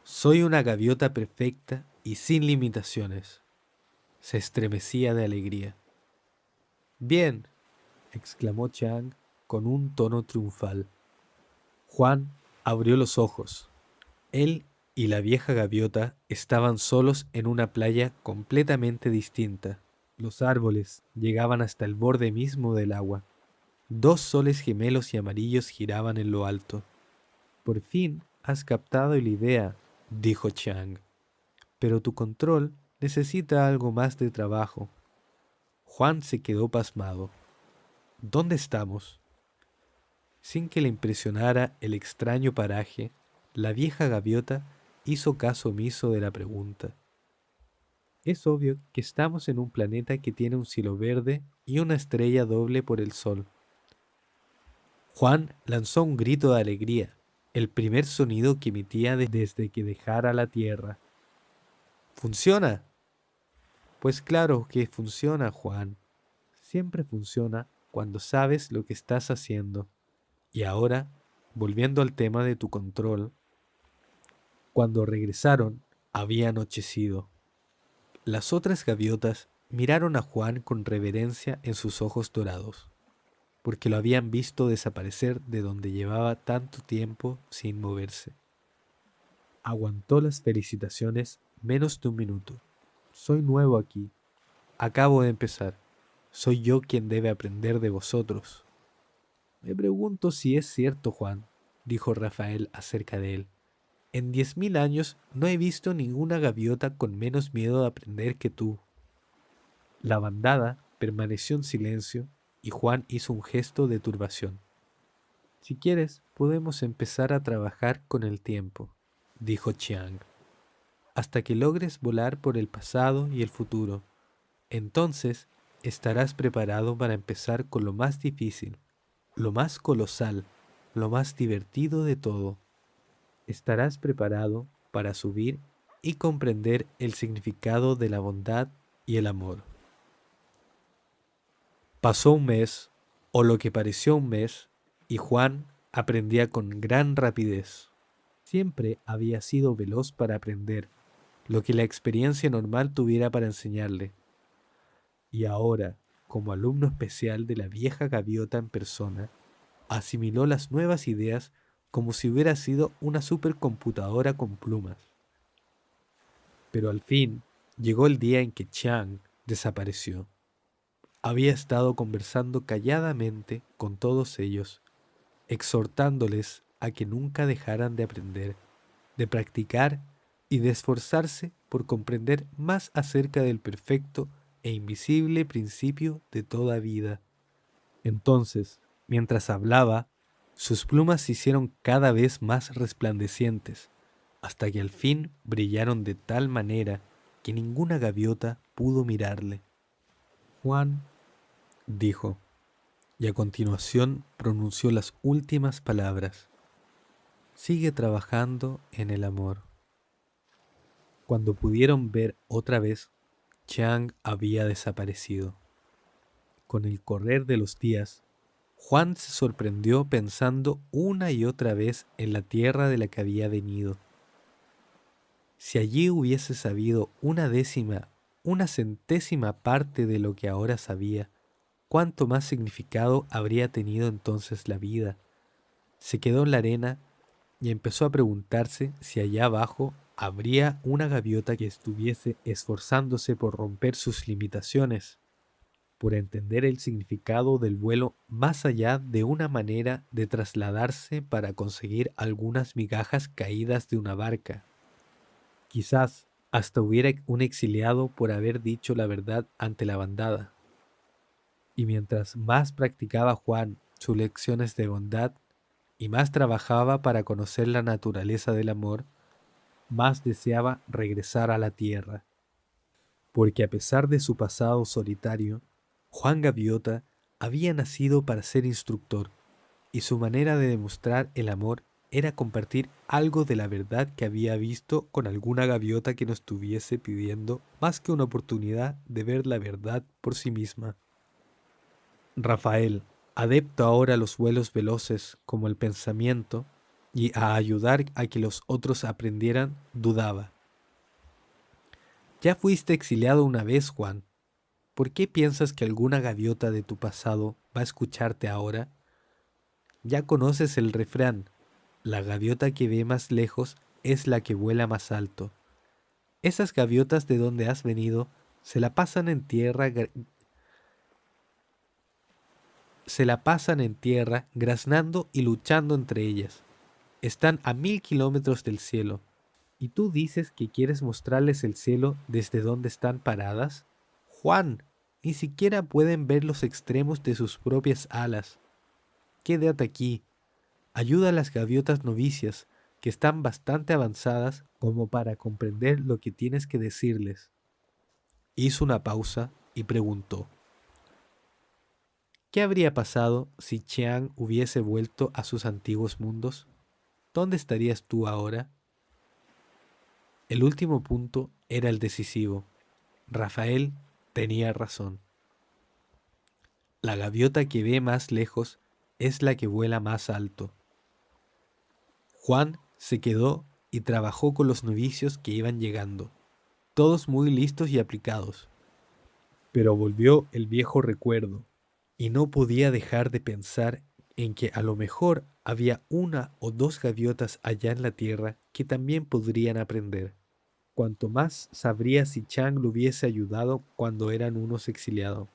soy una gaviota perfecta y sin limitaciones. Se estremecía de alegría. Bien, exclamó Chiang con un tono triunfal. Juan abrió los ojos. Él y la vieja gaviota estaban solos en una playa completamente distinta. Los árboles llegaban hasta el borde mismo del agua. Dos soles gemelos y amarillos giraban en lo alto. Por fin has captado la idea, dijo Chang. Pero tu control necesita algo más de trabajo. Juan se quedó pasmado. ¿Dónde estamos? Sin que le impresionara el extraño paraje, la vieja gaviota hizo caso omiso de la pregunta. Es obvio que estamos en un planeta que tiene un cielo verde y una estrella doble por el sol. Juan lanzó un grito de alegría, el primer sonido que emitía desde que dejara la Tierra. ¿Funciona? Pues claro que funciona, Juan. Siempre funciona cuando sabes lo que estás haciendo. Y ahora, volviendo al tema de tu control, cuando regresaron, había anochecido. Las otras gaviotas miraron a Juan con reverencia en sus ojos dorados, porque lo habían visto desaparecer de donde llevaba tanto tiempo sin moverse. Aguantó las felicitaciones menos de un minuto. Soy nuevo aquí. Acabo de empezar. Soy yo quien debe aprender de vosotros. Me pregunto si es cierto, Juan, dijo Rafael acerca de él. En 10.000 años no he visto ninguna gaviota con menos miedo de aprender que tú. La bandada permaneció en silencio y Juan hizo un gesto de turbación. Si quieres, podemos empezar a trabajar con el tiempo, dijo Chiang, hasta que logres volar por el pasado y el futuro. Entonces estarás preparado para empezar con lo más difícil, lo más colosal, lo más divertido de todo. Estarás preparado para subir y comprender el significado de la bondad y el amor. Pasó un mes, o lo que pareció un mes, y Juan aprendía con gran rapidez. Siempre había sido veloz para aprender lo que la experiencia normal tuviera para enseñarle. Y ahora, como alumno especial de la vieja gaviota en persona, asimiló las nuevas ideas como si hubiera sido una supercomputadora con plumas. Pero al fin llegó el día en que Chang desapareció. Había estado conversando calladamente con todos ellos, exhortándoles a que nunca dejaran de aprender, de practicar y de esforzarse por comprender más acerca del perfecto e invisible principio de toda vida. Entonces, mientras hablaba, sus plumas se hicieron cada vez más resplandecientes, hasta que al fin brillaron de tal manera que ninguna gaviota pudo mirarle. Juan dijo, y a continuación pronunció las últimas palabras. Sigue trabajando en el amor. Cuando pudieron ver otra vez, Chang había desaparecido. Con el correr de los días, Juan se sorprendió pensando una y otra vez en la tierra de la que había venido. Si allí hubiese sabido una décima, una centésima parte de lo que ahora sabía, cuánto más significado habría tenido entonces la vida. Se quedó en la arena y empezó a preguntarse si allá abajo habría una gaviota que estuviese esforzándose por romper sus limitaciones, por entender el significado del vuelo más allá de una manera de trasladarse para conseguir algunas migajas caídas de una barca. Quizás hasta hubiera un exiliado por haber dicho la verdad ante la bandada. Y mientras más practicaba Juan sus lecciones de bondad y más trabajaba para conocer la naturaleza del amor, más deseaba regresar a la tierra. Porque a pesar de su pasado solitario, Juan Gaviota había nacido para ser instructor y su manera de demostrar el amor era compartir algo de la verdad que había visto con alguna gaviota que nos estuviese pidiendo más que una oportunidad de ver la verdad por sí misma. Rafael, adepto ahora a los vuelos veloces como el pensamiento y a ayudar a que los otros aprendieran, dudaba. Ya fuiste exiliado una vez, Juan. ¿Por qué piensas que alguna gaviota de tu pasado va a escucharte ahora? Ya conoces el refrán, la gaviota que ve más lejos es la que vuela más alto. Esas gaviotas de donde has venido se la pasan en tierra, graznando y luchando entre ellas. Están a 1000 kilómetros del cielo. ¿Y tú dices que quieres mostrarles el cielo desde donde están paradas? Juan, ni siquiera pueden ver los extremos de sus propias alas. Quédate aquí. Ayuda a las gaviotas novicias, que están bastante avanzadas como para comprender lo que tienes que decirles. Hizo una pausa y preguntó, ¿qué habría pasado si Chiang hubiese vuelto a sus antiguos mundos? ¿Dónde estarías tú ahora? El último punto era el decisivo. Rafael tenía razón. La gaviota que ve más lejos es la que vuela más alto. Juan se quedó y trabajó con los novicios que iban llegando, todos muy listos y aplicados. Pero volvió el viejo recuerdo, y no podía dejar de pensar en que a lo mejor había una o dos gaviotas allá en la tierra que también podrían aprender. Cuanto más sabría si Chang lo hubiese ayudado cuando eran unos exiliados.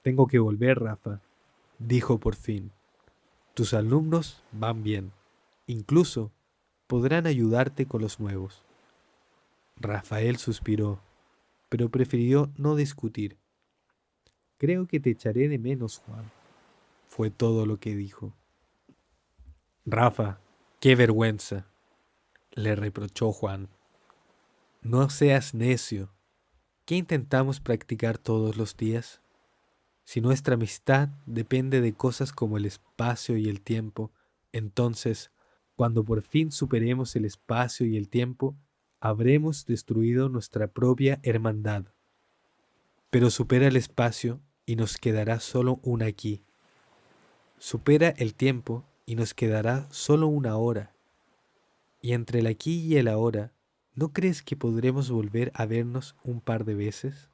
Tengo que volver, Rafa, dijo por fin. Tus alumnos van bien. Incluso podrán ayudarte con los nuevos. Rafael suspiró, pero prefirió no discutir. Creo que te echaré de menos, Juan, fue todo lo que dijo. Rafa, qué vergüenza, le reprochó Juan. No seas necio. ¿Qué intentamos practicar todos los días? Si nuestra amistad depende de cosas como el espacio y el tiempo, entonces, cuando por fin superemos el espacio y el tiempo, habremos destruido nuestra propia hermandad. Pero supera el espacio y nos quedará solo un aquí. Supera el tiempo y nos quedará solo una hora. Y entre el aquí y el ahora, ¿no crees que podremos volver a vernos un par de veces?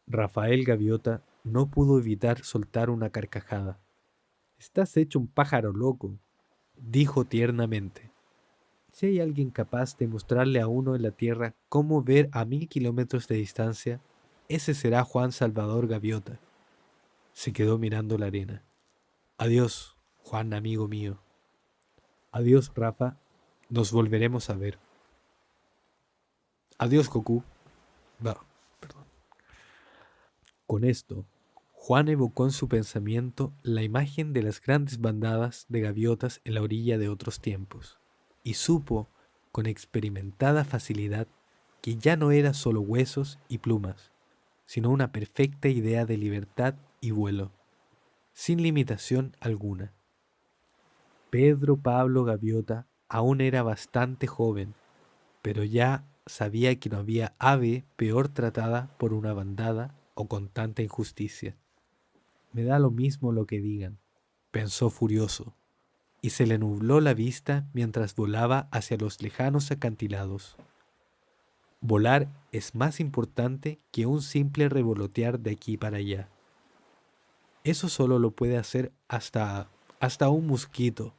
Rafael Gaviota no pudo evitar soltar una carcajada. Estás hecho un pájaro loco, dijo tiernamente. Si hay alguien capaz de mostrarle a uno en la tierra cómo ver a 1000 kilómetros de distancia, ese será Juan Salvador Gaviota. Se quedó mirando la arena. Adiós, Juan, amigo mío. Adiós, Rafa. Nos volveremos a ver. Adiós, Goku. Perdón. Con esto, Juan evocó en su pensamiento la imagen de las grandes bandadas de gaviotas en la orilla de otros tiempos, y supo, con experimentada facilidad, que ya no era solo huesos y plumas, sino una perfecta idea de libertad y vuelo, sin limitación alguna. Pedro Pablo Gaviota aún era bastante joven, pero ya sabía que no había ave peor tratada por una bandada o con tanta injusticia. Me da lo mismo lo que digan, pensó furioso, y se le nubló la vista mientras volaba hacia los lejanos acantilados. Volar es más importante que un simple revolotear de aquí para allá. Eso solo lo puede hacer hasta un mosquito.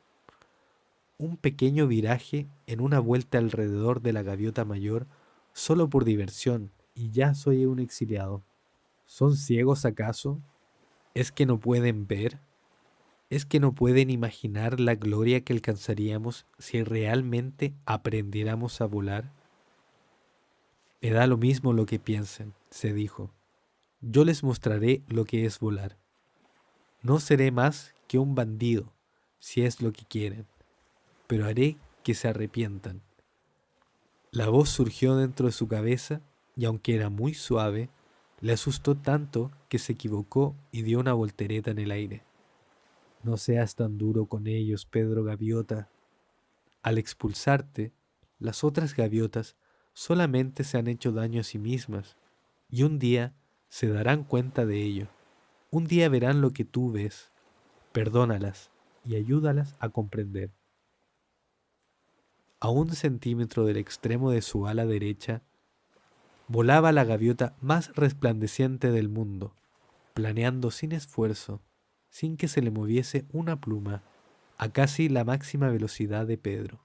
Un pequeño viraje en una vuelta alrededor de la gaviota mayor, solo por diversión, y ya soy un exiliado. ¿Son ciegos acaso? ¿Es que no pueden ver? ¿Es que no pueden imaginar la gloria que alcanzaríamos si realmente aprendiéramos a volar? Me da lo mismo lo que piensen, se dijo. Yo les mostraré lo que es volar. No seré más que un bandido, si es lo que quieren, pero haré que se arrepientan. La voz surgió dentro de su cabeza y aunque era muy suave, le asustó tanto que se equivocó y dio una voltereta en el aire. No seas tan duro con ellos, Pedro Gaviota. Al expulsarte, las otras gaviotas solamente se han hecho daño a sí mismas, y un día se darán cuenta de ello. Un día verán lo que tú ves. Perdónalas y ayúdalas a comprender. A 1 centímetro del extremo de su ala derecha, volaba la gaviota más resplandeciente del mundo, planeando sin esfuerzo, sin que se le moviese una pluma, a casi la máxima velocidad de Pedro.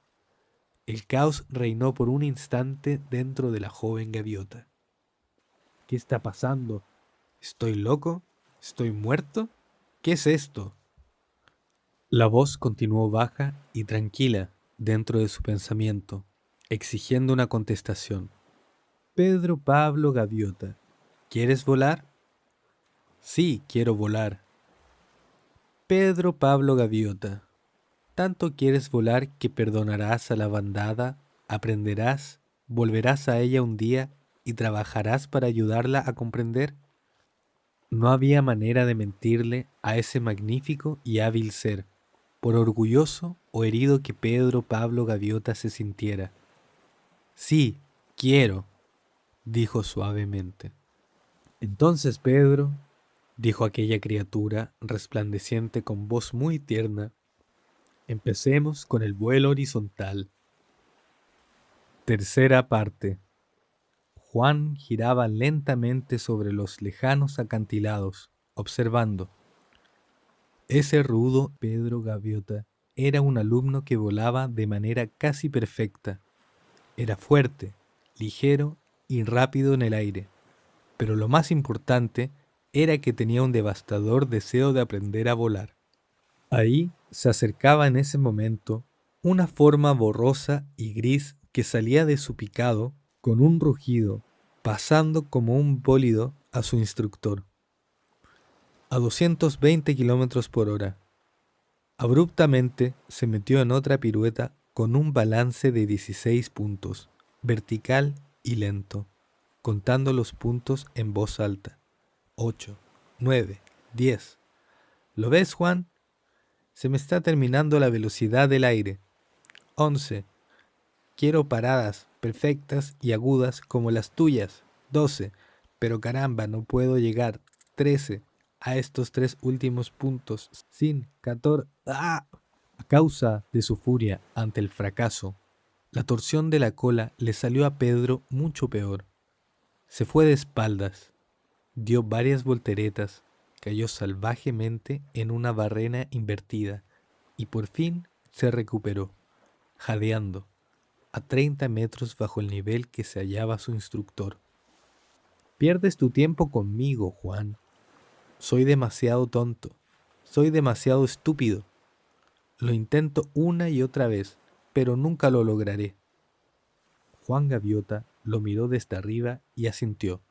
El caos reinó por un instante dentro de la joven gaviota. ¿Qué está pasando? ¿Estoy loco? ¿Estoy muerto? ¿Qué es esto? La voz continuó baja y tranquila dentro de su pensamiento, exigiendo una contestación. Pedro Pablo Gaviota, ¿quieres volar? Sí, quiero volar. Pedro Pablo Gaviota, ¿tanto quieres volar que perdonarás a la bandada, aprenderás, volverás a ella un día y trabajarás para ayudarla a comprender? No había manera de mentirle a ese magnífico y hábil ser, por orgulloso o herido que Pedro Pablo Gaviota se sintiera. Sí, quiero, dijo suavemente. Entonces, Pedro, dijo aquella criatura resplandeciente con voz muy tierna, empecemos con el vuelo horizontal. Tercera parte. Juan giraba lentamente sobre los lejanos acantilados, observando. Ese rudo Pedro Gaviota era un alumno que volaba de manera casi perfecta. Era fuerte, ligero y rápido en el aire. Pero lo más importante era que tenía un devastador deseo de aprender a volar. Ahí se acercaba en ese momento una forma borrosa y gris que salía de su picado con un rugido, pasando como un bólido a su instructor. A 220 kilómetros por hora. Abruptamente se metió en otra pirueta con un balance de 16 puntos, vertical y lento, contando los puntos en voz alta. 8, 9, 10. ¿Lo ves, Juan? Se me está terminando la velocidad del aire. 11. Quiero paradas perfectas y agudas como las tuyas. 12. Pero caramba, no puedo llegar. 13. A estos 3 últimos puntos sin 14. ¡Ah! A causa de su furia ante el fracaso, la torsión de la cola le salió a Pedro mucho peor. Se fue de espaldas, dio varias volteretas, cayó salvajemente en una barrena invertida y por fin se recuperó, jadeando, a 30 metros bajo el nivel que se hallaba su instructor. Pierdes tu tiempo conmigo, Juan. Soy demasiado tonto. Soy demasiado estúpido. Lo intento una y otra vez, pero nunca lo lograré. Juan Gaviota lo miró desde arriba y asintió.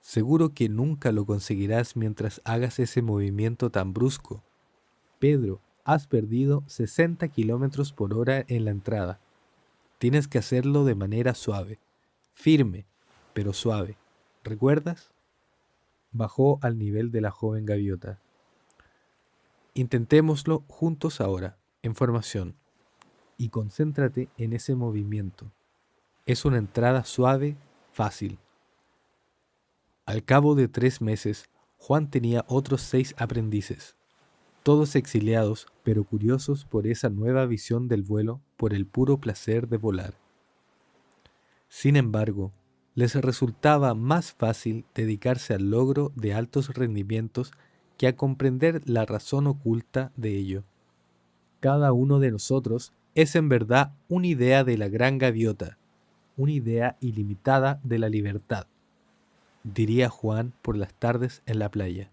Seguro que nunca lo conseguirás mientras hagas ese movimiento tan brusco. Pedro, has perdido 60 kilómetros por hora en la entrada. Tienes que hacerlo de manera suave, firme, pero suave. ¿Recuerdas? Bajó al nivel de la joven gaviota. Intentémoslo juntos ahora, en formación, y concéntrate en ese movimiento. Es una entrada suave, fácil. Al cabo de 3 meses, Juan tenía otros 6 aprendices, todos exiliados, pero curiosos por esa nueva visión del vuelo por el puro placer de volar. Sin embargo, les resultaba más fácil dedicarse al logro de altos rendimientos que a comprender la razón oculta de ello. Cada uno de nosotros es en verdad una idea de la gran gaviota, una idea ilimitada de la libertad, diría Juan por las tardes en la playa.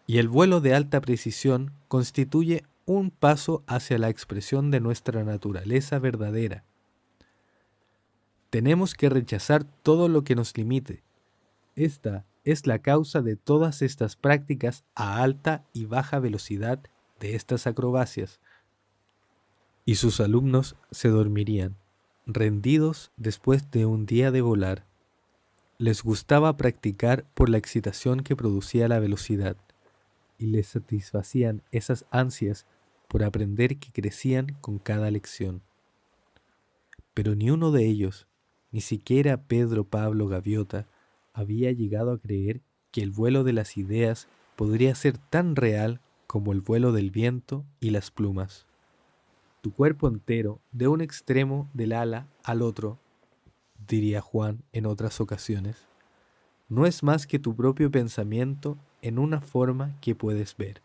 Y el vuelo de alta precisión constituye un paso hacia la expresión de nuestra naturaleza verdadera. Tenemos que rechazar todo lo que nos limite. Esta es la causa de todas estas prácticas a alta y baja velocidad de estas acrobacias. Y sus alumnos se dormirían, rendidos después de un día de volar. Les gustaba practicar por la excitación que producía la velocidad, y les satisfacían esas ansias por aprender que crecían con cada lección. Pero ni uno de ellos, ni siquiera Pedro Pablo Gaviota, había llegado a creer que el vuelo de las ideas podría ser tan real como el vuelo del viento y las plumas. Tu cuerpo entero, de un extremo del ala al otro, diría Juan en otras ocasiones, no es más que tu propio pensamiento en una forma que puedes ver.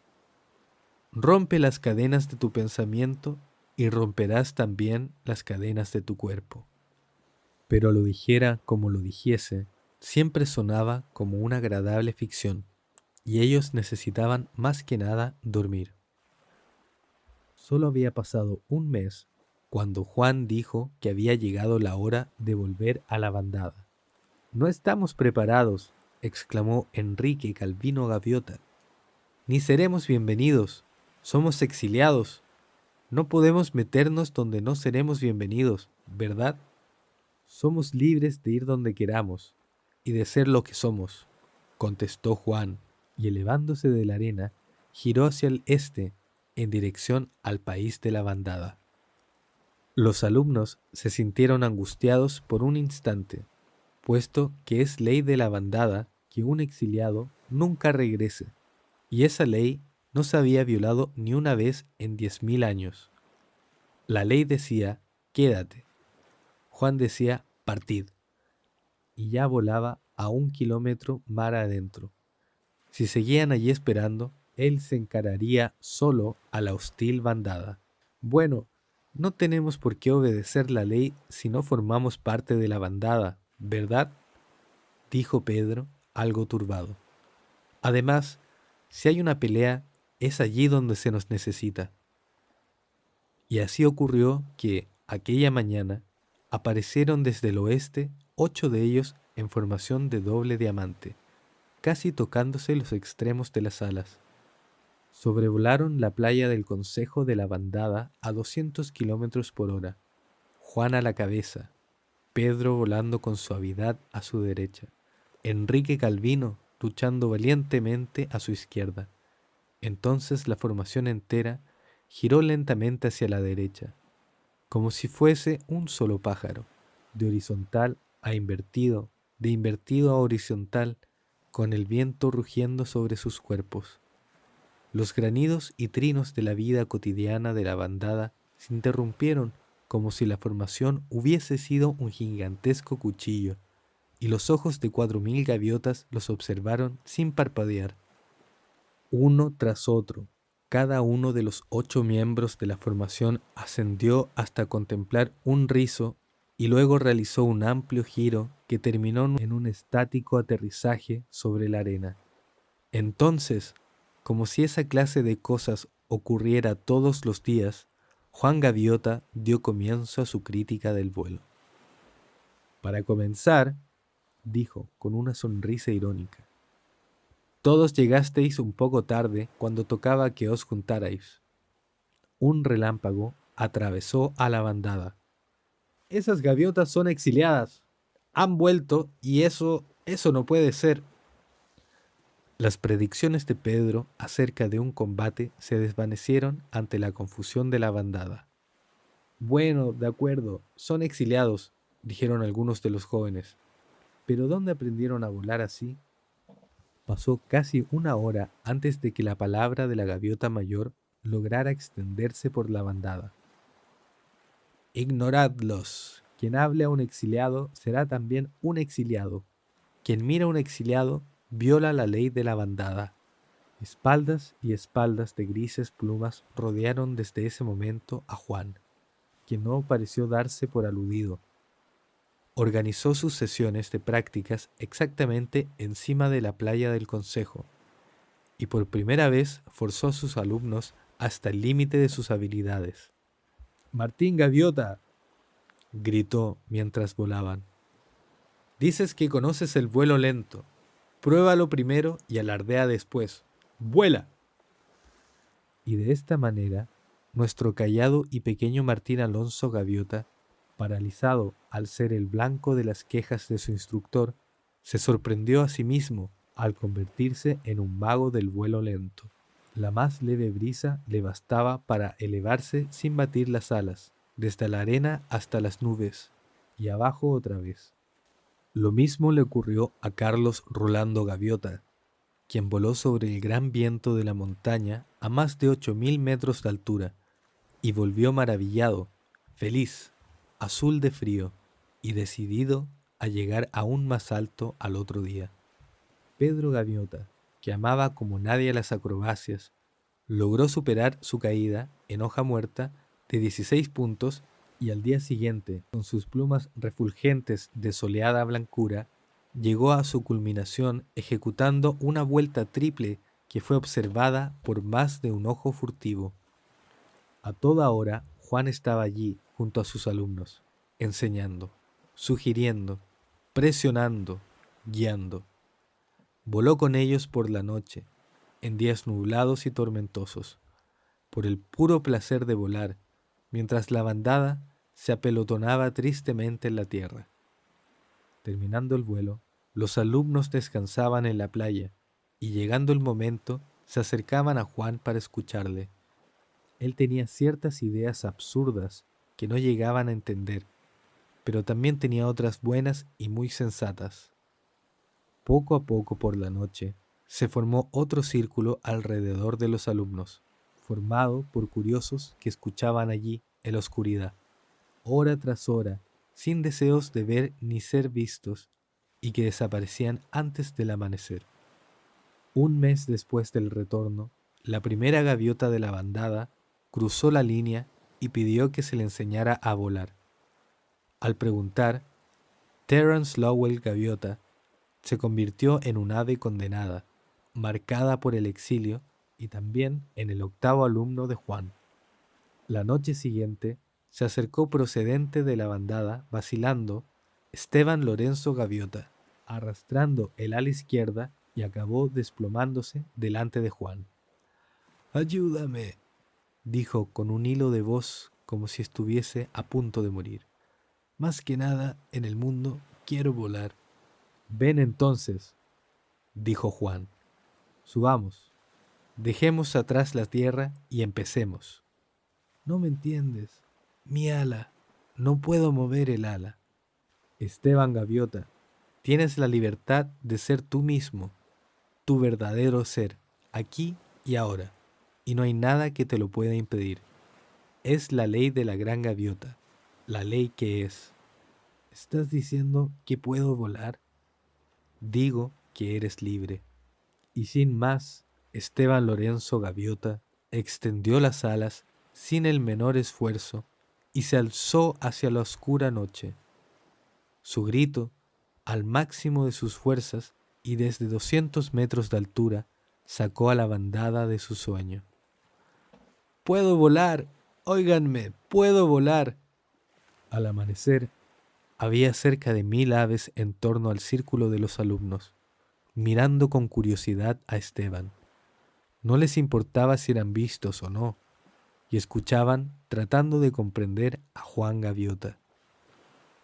Rompe las cadenas de tu pensamiento y romperás también las cadenas de tu cuerpo. Pero lo dijera como lo dijese, siempre sonaba como una agradable ficción, y ellos necesitaban más que nada dormir. Solo había pasado un mes cuando Juan dijo que había llegado la hora de volver a la bandada. «No estamos preparados», exclamó Enrique Calvino Gaviota. «Ni seremos bienvenidos. Somos exiliados. No podemos meternos donde no seremos bienvenidos, ¿verdad? Somos libres de ir donde queramos y de ser lo que somos», contestó Juan, y elevándose de la arena, giró hacia el este en dirección al país de la bandada. Los alumnos se sintieron angustiados por un instante, puesto que es ley de la bandada que un exiliado nunca regrese, y esa ley no se había violado ni una vez en 10.000 años. La ley decía, quédate. Juan decía, partid. Y ya volaba a 1 kilómetro mar adentro. Si seguían allí esperando, él se encararía solo a la hostil bandada. «Bueno, no tenemos por qué obedecer la ley si no formamos parte de la bandada, ¿verdad?», dijo Pedro, algo turbado. «Además, si hay una pelea, es allí donde se nos necesita». Y así ocurrió que, aquella mañana, aparecieron desde el oeste 8 de ellos en formación de doble diamante, casi tocándose los extremos de las alas. Sobrevolaron la playa del Concejo de la bandada a 200 kilómetros por hora, Juan a la cabeza, Pedro volando con suavidad a su derecha, Enrique Calvino luchando valientemente a su izquierda. Entonces la formación entera giró lentamente hacia la derecha, como si fuese un solo pájaro, de horizontal a invertido, de invertido a horizontal, con el viento rugiendo sobre sus cuerpos. Los granidos y trinos de la vida cotidiana de la bandada se interrumpieron como si la formación hubiese sido un gigantesco cuchillo, y los ojos de 4.000 gaviotas los observaron sin parpadear. Uno tras otro, cada uno de los 8 miembros de la formación ascendió hasta contemplar un rizo y luego realizó un amplio giro que terminó en un estático aterrizaje sobre la arena. Entonces, como si esa clase de cosas ocurriera todos los días, Juan Gaviota dio comienzo a su crítica del vuelo. «Para comenzar», dijo con una sonrisa irónica, «todos llegasteis un poco tarde cuando tocaba que os juntarais». Un relámpago atravesó a la bandada. «Esas gaviotas son exiliadas. Han vuelto y eso no puede ser». Las predicciones de Pedro acerca de un combate se desvanecieron ante la confusión de la bandada. «Bueno, de acuerdo, son exiliados», dijeron algunos de los jóvenes. «¿Pero dónde aprendieron a volar así?». Pasó casi una hora antes de que la palabra de la gaviota mayor lograra extenderse por la bandada. «Ignoradlos. Quien hable a un exiliado será también un exiliado. Quien mira a un exiliado viola la ley de la bandada». Espaldas y espaldas de grises plumas rodearon desde ese momento a Juan, quien no pareció darse por aludido. Organizó sus sesiones de prácticas exactamente encima de la playa del Concejo, y por primera vez forzó a sus alumnos hasta el límite de sus habilidades. «Martín Gaviota», gritó mientras volaban, «dices que conoces el vuelo lento. Pruébalo primero y alardea después. ¡Vuela!». Y de esta manera, nuestro callado y pequeño Martín Alonso Gaviota, paralizado al ser el blanco de las quejas de su instructor, se sorprendió a sí mismo al convertirse en un mago del vuelo lento. La más leve brisa le bastaba para elevarse sin batir las alas, desde la arena hasta las nubes, y abajo otra vez. Lo mismo le ocurrió a Carlos Rolando Gaviota, quien voló sobre el gran viento de la montaña a más de 8000 metros de altura, y volvió maravillado, feliz, azul de frío, y decidido a llegar aún más alto al otro día. Pedro Gaviota, que amaba como nadie las acrobacias, logró superar su caída en hoja muerta de 16 puntos y al día siguiente, con sus plumas refulgentes de soleada blancura, llegó a su culminación ejecutando una vuelta triple que fue observada por más de un ojo furtivo. A toda hora, Juan estaba allí junto a sus alumnos, enseñando, sugiriendo, presionando, guiando. Voló con ellos por la noche, en días nublados y tormentosos, por el puro placer de volar, mientras la bandada se apelotonaba tristemente en la tierra. Terminando el vuelo, los alumnos descansaban en la playa, y llegando el momento, se acercaban a Juan para escucharle. Él tenía ciertas ideas absurdas que no llegaban a entender, pero también tenía otras buenas y muy sensatas. Poco a poco por la noche, se formó otro círculo alrededor de los alumnos, formado por curiosos que escuchaban allí en la oscuridad, hora tras hora, sin deseos de ver ni ser vistos, y que desaparecían antes del amanecer. Un mes después del retorno, la primera gaviota de la bandada cruzó la línea y pidió que se le enseñara a volar. Al preguntar, Terence Lowell Gaviota se convirtió en un ave condenada, marcada por el exilio y también en el octavo alumno de Juan. La noche siguiente se acercó procedente de la bandada, vacilando, Esteban Lorenzo Gaviota, arrastrando el ala izquierda y acabó desplomándose delante de Juan. «Ayúdame», dijo con un hilo de voz como si estuviese a punto de morir. «Más que nada en el mundo quiero volar». «Ven entonces», dijo Juan. «Subamos, dejemos atrás la tierra y empecemos». «No me entiendes. Mi ala. No puedo mover el ala». «Esteban Gaviota, tienes la libertad de ser tú mismo, tu verdadero ser, aquí y ahora, y no hay nada que te lo pueda impedir. Es la ley de la gran gaviota, la ley que es». «¿Estás diciendo que puedo volar?» «Digo que eres libre». Y sin más, Esteban Lorenzo Gaviota extendió las alas sin el menor esfuerzo y se alzó hacia la oscura noche. Su grito, al máximo de sus fuerzas y desde 200 metros de altura, sacó a la bandada de su sueño. «¡Puedo volar! ¡Óiganme! ¡Puedo volar!». Al amanecer, había cerca de 1000 aves en torno al círculo de los alumnos, mirando con curiosidad a Esteban. No les importaba si eran vistos o no, y escuchaban tratando de comprender a Juan Gaviota.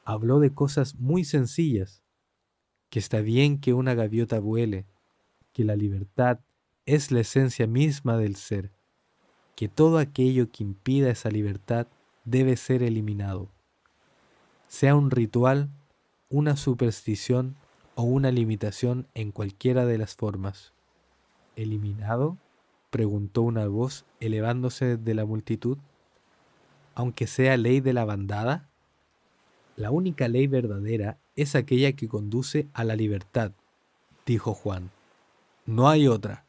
Habló de cosas muy sencillas, que está bien que una gaviota vuele, que la libertad es la esencia misma del ser, que todo aquello que impida esa libertad debe ser eliminado, sea un ritual, una superstición o una limitación en cualquiera de las formas. ¿Eliminado?, preguntó una voz elevándose de la multitud. ¿Aunque sea ley de la bandada? La única ley verdadera es aquella que conduce a la libertad, dijo Juan. No hay otra.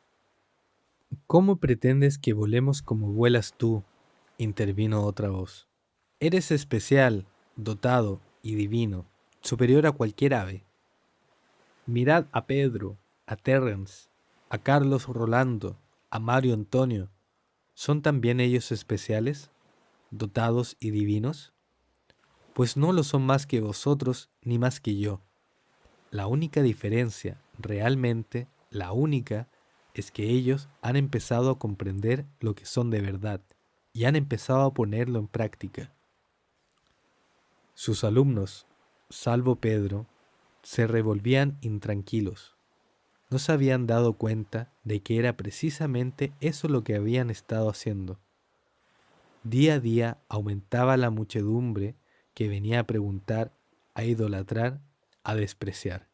¿Cómo pretendes que volemos como vuelas tú?, intervino otra voz. Eres especial, dotado y divino, superior a cualquier ave. Mirad a Pedro, a Terence, a Carlos Rolando, a Mario Antonio. ¿Son también ellos especiales, dotados y divinos? Pues no lo son más que vosotros ni más que yo. La única diferencia, realmente la única, es que ellos han empezado a comprender lo que son de verdad y han empezado a ponerlo en práctica. Sus alumnos, salvo Pedro, se revolvían intranquilos. no se habían dado cuenta de que era precisamente eso lo que habían estado haciendo. Día a día aumentaba la muchedumbre que venía a preguntar, a idolatrar, a despreciar.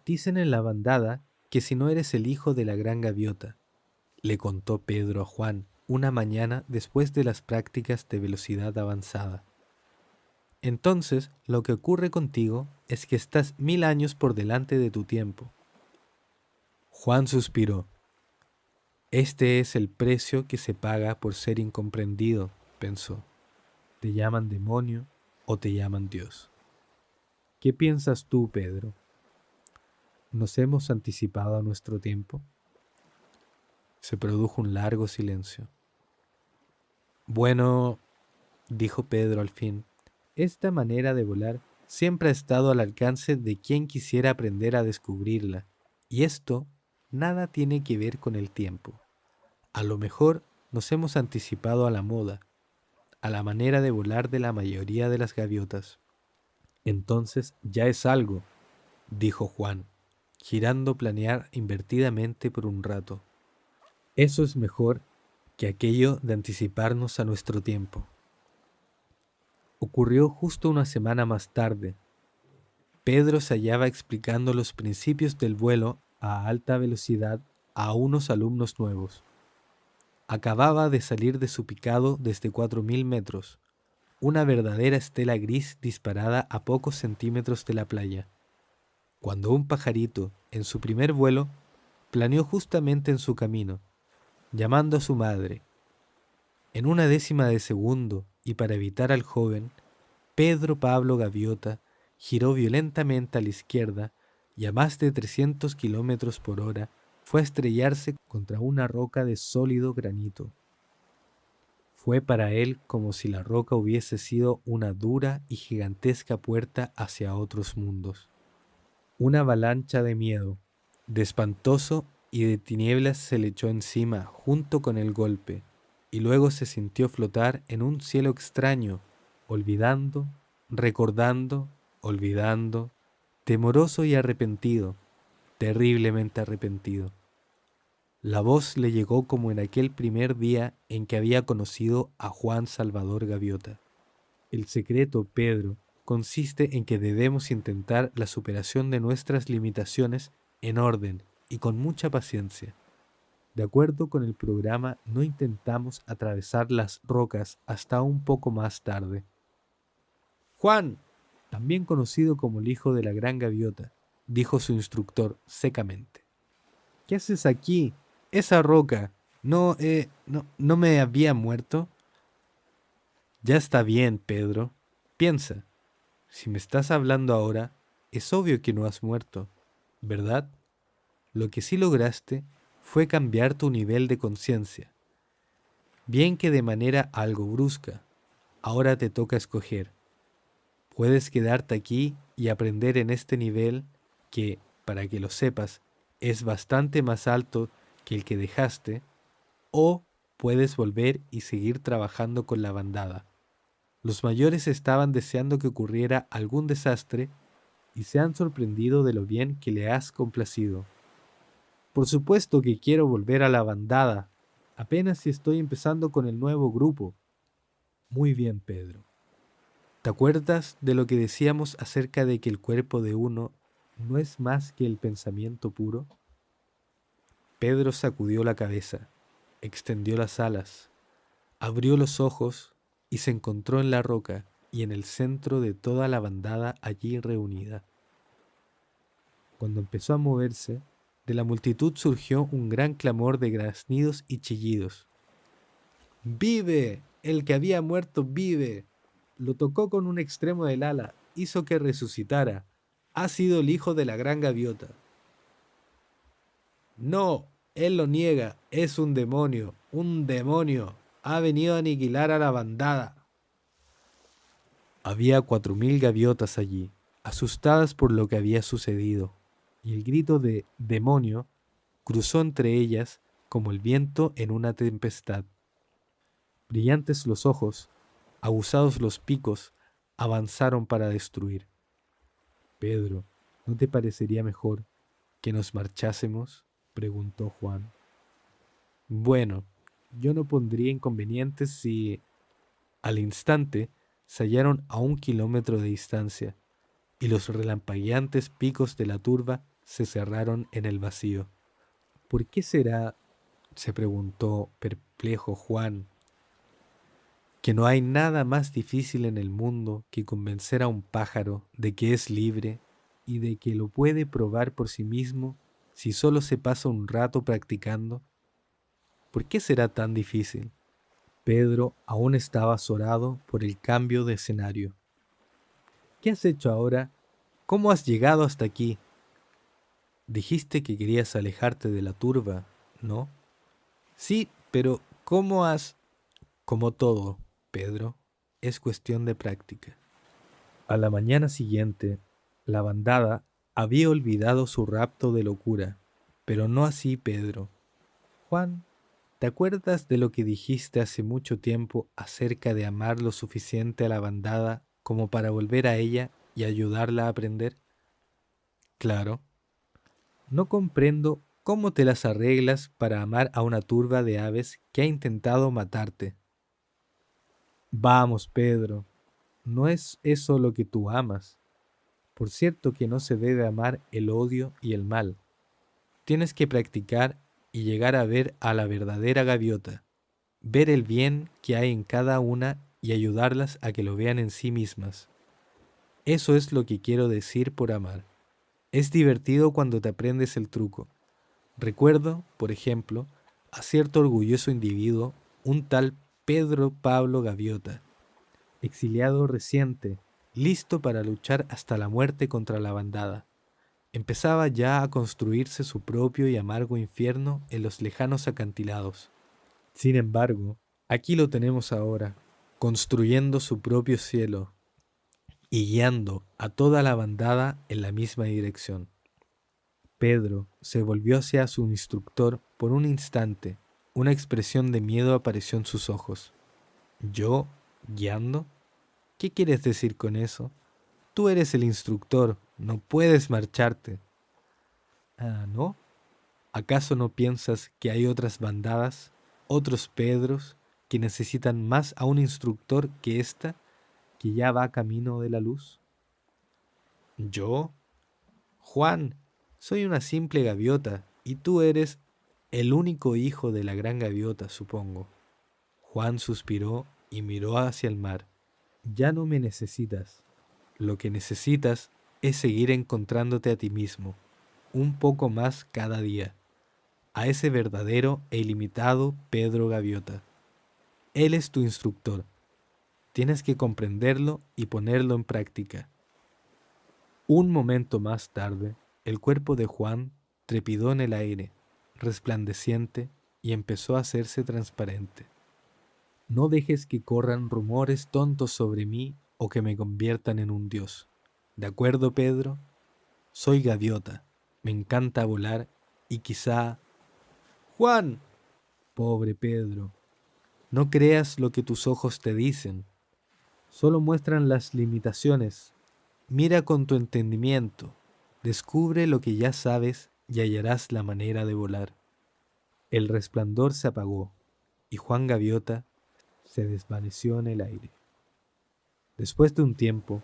Dicen en la bandada que si no eres el hijo de la gran gaviota, le contó Pedro a Juan una mañana después de las prácticas de velocidad avanzada. Entonces, lo que ocurre contigo es que estás 1000 años por delante de tu tiempo. Juan suspiró. Este es el precio que se paga por ser incomprendido, pensó. ¿Te llaman demonio o te llaman Dios? ¿Qué piensas tú, Pedro? ¿Nos hemos anticipado a nuestro tiempo? Se produjo un largo silencio. Bueno, dijo Pedro al fin, esta manera de volar siempre ha estado al alcance de quien quisiera aprender a descubrirla, y esto nada tiene que ver con el tiempo. A lo mejor nos hemos anticipado a la moda, a la manera de volar de la mayoría de las gaviotas. Entonces ya es algo, dijo Juan, girando planear invertidamente por un rato. Eso es mejor que aquello de anticiparnos a nuestro tiempo. Ocurrió justo una semana más tarde. Pedro se hallaba explicando los principios del vuelo a alta velocidad a unos alumnos nuevos. Acababa de salir de su picado desde 4000 metros, una verdadera estela gris disparada a pocos centímetros de la playa, cuando un pajarito, en su primer vuelo, planeó justamente en su camino, llamando a su madre. En una décima de segundo, y para evitar al joven, Pedro Pablo Gaviota giró violentamente a la izquierda y a más de 300 kilómetros por hora fue a estrellarse contra una roca de sólido granito. Fue para él como si la roca hubiese sido una dura y gigantesca puerta hacia otros mundos. Una avalancha de miedo, de espantoso y de tinieblas se le echó encima junto con el golpe, y luego se sintió flotar en un cielo extraño, olvidando, recordando, olvidando, temoroso y arrepentido, terriblemente arrepentido. La voz le llegó como en aquel primer día en que había conocido a Juan Salvador Gaviota. El secreto, Pedro, consiste en que debemos intentar la superación de nuestras limitaciones en orden y con mucha paciencia. De acuerdo con el programa, no intentamos atravesar las rocas hasta un poco más tarde. Juan, también conocido como el hijo de la gran gaviota, dijo su instructor secamente. ¿Qué haces aquí? Esa roca. No me había muerto. Ya está bien, Pedro. Piensa, si me estás hablando ahora, es obvio que no has muerto, ¿verdad? Lo que sí lograste fue cambiar tu nivel de conciencia. Bien que de manera algo brusca. Ahora te toca escoger. Puedes quedarte aquí y aprender en este nivel que, para que lo sepas, es bastante más alto que el que dejaste, o puedes volver y seguir trabajando con la bandada. Los mayores estaban deseando que ocurriera algún desastre y se han sorprendido de lo bien que le has complacido. Por supuesto que quiero volver a la bandada, apenas si estoy empezando con el nuevo grupo. Muy bien, Pedro. ¿Te acuerdas de lo que decíamos acerca de que el cuerpo de uno no es más que el pensamiento puro? Pedro sacudió la cabeza, extendió las alas, abrió los ojos y se encontró en la roca y en el centro de toda la bandada allí reunida. Cuando empezó a moverse, de la multitud surgió un gran clamor de graznidos y chillidos. ¡Vive! El que había muerto vive. Lo tocó con un extremo del ala, hizo que resucitara. Ha sido el hijo de la gran gaviota. No, él lo niega, es un demonio, un demonio. Ha venido a aniquilar a la bandada. Había 4000 gaviotas allí, asustadas por lo que había sucedido, y el grito de demonio cruzó entre ellas como el viento en una tempestad. Brillantes los ojos, aguzados los picos, avanzaron para destruir. Pedro, ¿no te parecería mejor que nos marchásemos?, preguntó Juan. Bueno, yo no pondría inconvenientes si al instante se hallaron a 1 kilómetro de distancia y los relampagueantes picos de la turba se cerraron en el vacío. ¿Por qué será, se preguntó perplejo Juan, que no hay nada más difícil en el mundo que convencer a un pájaro de que es libre y de que lo puede probar por sí mismo si solo se pasa un rato practicando? ¿Por qué será tan difícil? Pedro aún estaba azorado por el cambio de escenario. ¿Qué has hecho ahora? ¿Cómo has llegado hasta aquí? Dijiste que querías alejarte de la turba, ¿no? Sí, pero ¿cómo has...? Como todo, Pedro, es cuestión de práctica. A la mañana siguiente, la bandada había olvidado su rapto de locura, pero no así Pedro. Juan, ¿te acuerdas de lo que dijiste hace mucho tiempo acerca de amar lo suficiente a la bandada como para volver a ella y ayudarla a aprender? Claro. No comprendo cómo te las arreglas para amar a una turba de aves que ha intentado matarte. Vamos, Pedro, no es eso lo que tú amas. Por cierto que no se debe amar el odio y el mal. Tienes que practicar y llegar a ver a la verdadera gaviota, ver el bien que hay en cada una y ayudarlas a que lo vean en sí mismas. Eso es lo que quiero decir por amar. Es divertido cuando te aprendes el truco. Recuerdo, por ejemplo, a cierto orgulloso individuo, un tal Pedro Pablo Gaviota, exiliado reciente, listo para luchar hasta la muerte contra la bandada. Empezaba ya a construirse su propio y amargo infierno en los lejanos acantilados. Sin embargo, aquí lo tenemos ahora, construyendo su propio cielo y guiando a toda la bandada en la misma dirección. Pedro se volvió hacia su instructor por un instante. Una expresión de miedo apareció en sus ojos. ¿Yo? ¿Guiando? ¿Qué quieres decir con eso? Tú eres el instructor, no puedes marcharte. Ah, ¿no? ¿Acaso no piensas que hay otras bandadas, otros Pedros, que necesitan más a un instructor que ésta, que ya va camino de la luz? ¿Yo? Juan, soy una simple gaviota, y tú eres el único hijo de la gran gaviota, supongo. Juan suspiró y miró hacia el mar. Ya no me necesitas. Lo que necesitas es seguir encontrándote a ti mismo, un poco más cada día, a ese verdadero e ilimitado Pedro Gaviota. Él es tu instructor. Tienes que comprenderlo y ponerlo en práctica. Un momento más tarde, el cuerpo de Juan trepidó en el aire, resplandeciente, y empezó a hacerse transparente. No dejes que corran rumores tontos sobre mí o que me conviertan en un dios. ¿De acuerdo, Pedro? Soy gaviota, me encanta volar y quizá... ¡Juan! Pobre Pedro, no creas lo que tus ojos te dicen, solo muestran las limitaciones. Mira con tu entendimiento, descubre lo que ya sabes y hallarás la manera de volar. El resplandor se apagó y Juan Gaviota se desvaneció en el aire. Después de un tiempo,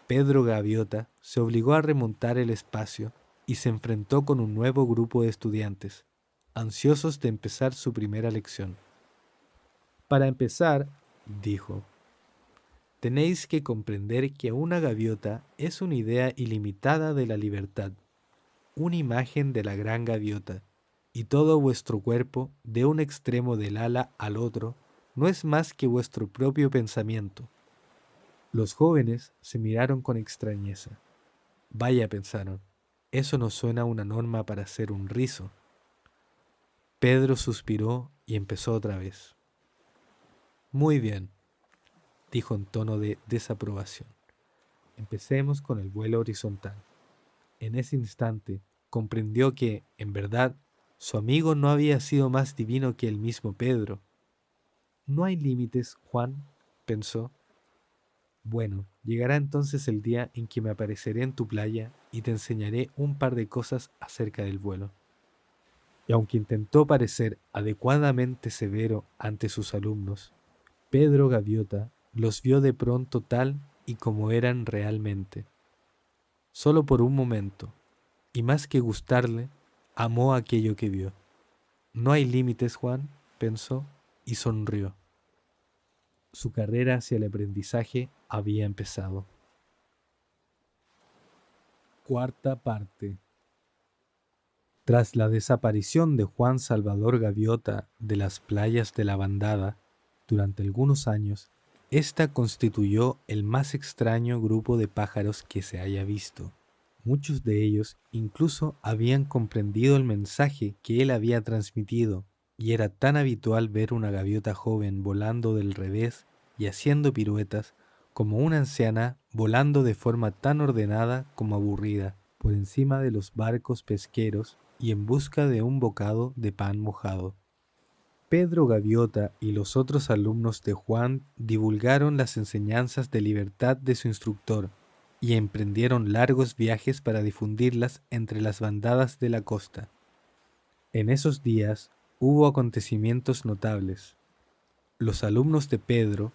Pedro Gaviota se obligó a remontar el espacio y se enfrentó con un nuevo grupo de estudiantes, ansiosos de empezar su primera lección. Para empezar, dijo, tenéis que comprender que una gaviota es una idea ilimitada de la libertad, una imagen de la gran gaviota, y todo vuestro cuerpo, de un extremo del ala al otro, no es más que vuestro propio pensamiento. Los jóvenes se miraron con extrañeza. Vaya, pensaron, eso no suena a una norma para hacer un rizo. Pedro suspiró y empezó otra vez. Muy bien, dijo en tono de desaprobación. Empecemos con el vuelo horizontal. En ese instante comprendió que, en verdad, su amigo no había sido más divino que el mismo Pedro. No hay límites, Juan, pensó. Bueno, llegará entonces el día en que me apareceré en tu playa y te enseñaré un par de cosas acerca del vuelo. Y aunque intentó parecer adecuadamente severo ante sus alumnos, Pedro Gaviota los vio de pronto tal y como eran realmente. Solo por un momento, y más que gustarle, amó aquello que vio. No hay límites, Juan, pensó, y sonrió. Su carrera hacia el aprendizaje había empezado. Cuarta parte. Tras la desaparición de Juan Salvador Gaviota de las playas de la Bandada, durante algunos años, esta constituyó el más extraño grupo de pájaros que se haya visto. Muchos de ellos incluso habían comprendido el mensaje que él había transmitido, y era tan habitual ver una gaviota joven volando del revés y haciendo piruetas, como una anciana volando de forma tan ordenada como aburrida, por encima de los barcos pesqueros y en busca de un bocado de pan mojado. Pedro Gaviota y los otros alumnos de Juan divulgaron las enseñanzas de libertad de su instructor y emprendieron largos viajes para difundirlas entre las bandadas de la costa. En esos días hubo acontecimientos notables. Los alumnos de Pedro,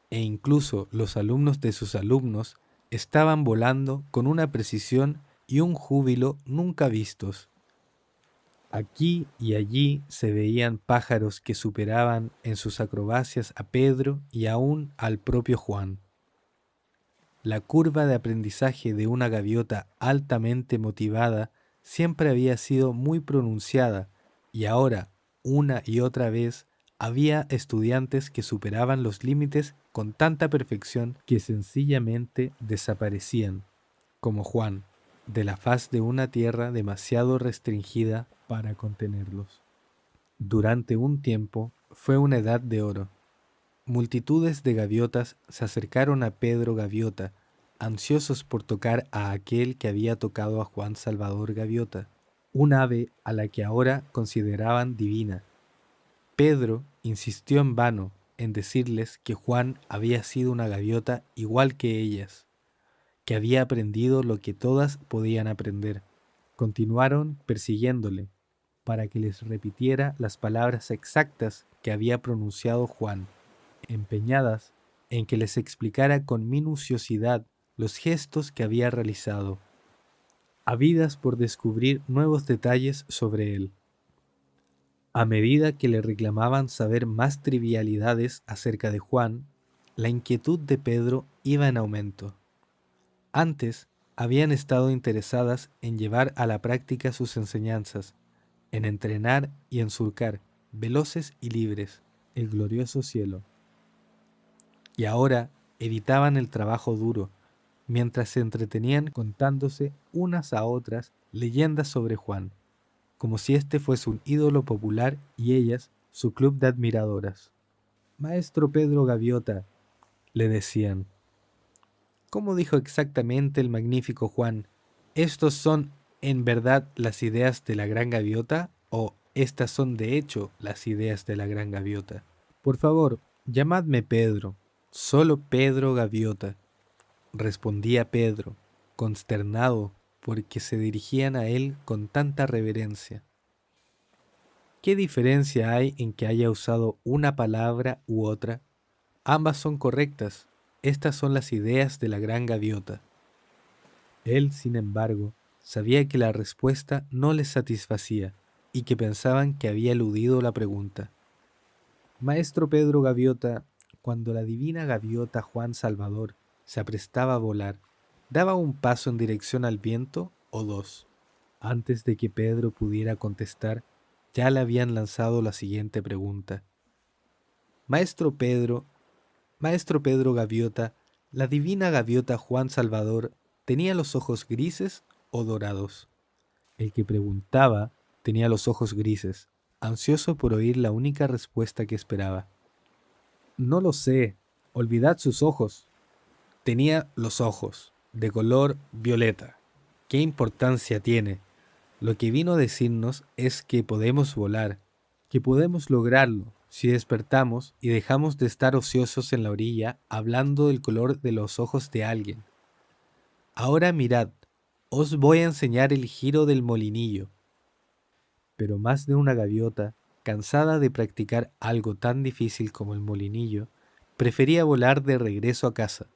e incluso los alumnos de sus alumnos, estaban volando con una precisión y un júbilo nunca vistos. Aquí y allí se veían pájaros que superaban en sus acrobacias a Pedro y aún al propio Juan. La curva de aprendizaje de una gaviota altamente motivada siempre había sido muy pronunciada, y ahora, una y otra vez, había estudiantes que superaban los límites con tanta perfección que sencillamente desaparecían, como Juan, de la faz de una tierra demasiado restringida para contenerlos. Durante un tiempo fue una edad de oro. Multitudes de gaviotas se acercaron a Pedro Gaviota, ansiosos por tocar a aquel que había tocado a Juan Salvador Gaviota, un ave a la que ahora consideraban divina. Pedro insistió en vano en decirles que Juan había sido una gaviota igual que ellas, que había aprendido lo que todas podían aprender. Continuaron persiguiéndole para que les repitiera las palabras exactas que había pronunciado Juan, empeñadas en que les explicara con minuciosidad los gestos que había realizado, ávidas por descubrir nuevos detalles sobre él. A medida que le reclamaban saber más trivialidades acerca de Juan, la inquietud de Pedro iba en aumento. Antes habían estado interesadas en llevar a la práctica sus enseñanzas, en entrenar y en surcar, veloces y libres, el glorioso cielo. Y ahora evitaban el trabajo duro, mientras se entretenían contándose unas a otras leyendas sobre Juan, como si este fuese un ídolo popular y ellas su club de admiradoras. Maestro Pedro Gaviota, le decían, ¿cómo dijo exactamente el magnífico Juan? ¿Estos son en verdad las ideas de la gran gaviota o estas son de hecho las ideas de la gran gaviota? Por favor, llamadme Pedro, solo Pedro Gaviota, respondía Pedro, consternado porque se dirigían a él con tanta reverencia. ¿Qué diferencia hay en que haya usado una palabra u otra? Ambas son correctas. Estas son las ideas de la gran gaviota. Él, sin embargo, sabía que la respuesta no les satisfacía y que pensaban que había eludido la pregunta. Maestro Pedro Gaviota, cuando la divina gaviota Juan Salvador se aprestaba a volar, ¿daba un paso en dirección al viento o dos? Antes de que Pedro pudiera contestar, ya le habían lanzado la siguiente pregunta. Maestro Pedro Gaviota, ¿la divina gaviota Juan Salvador tenía los ojos grises o dorados? El que preguntaba tenía los ojos grises, ansioso por oír la única respuesta que esperaba. No lo sé, olvidad sus ojos. Tenía los ojos, de color violeta. ¿Qué importancia tiene? Lo que vino a decirnos es que podemos volar, que podemos lograrlo, Si despertamos y dejamos de estar ociosos en la orilla hablando del color de los ojos de alguien. Ahora mirad, os voy a enseñar el giro del molinillo. Pero más de una gaviota, cansada de practicar algo tan difícil como el molinillo, prefería volar de regreso a casa,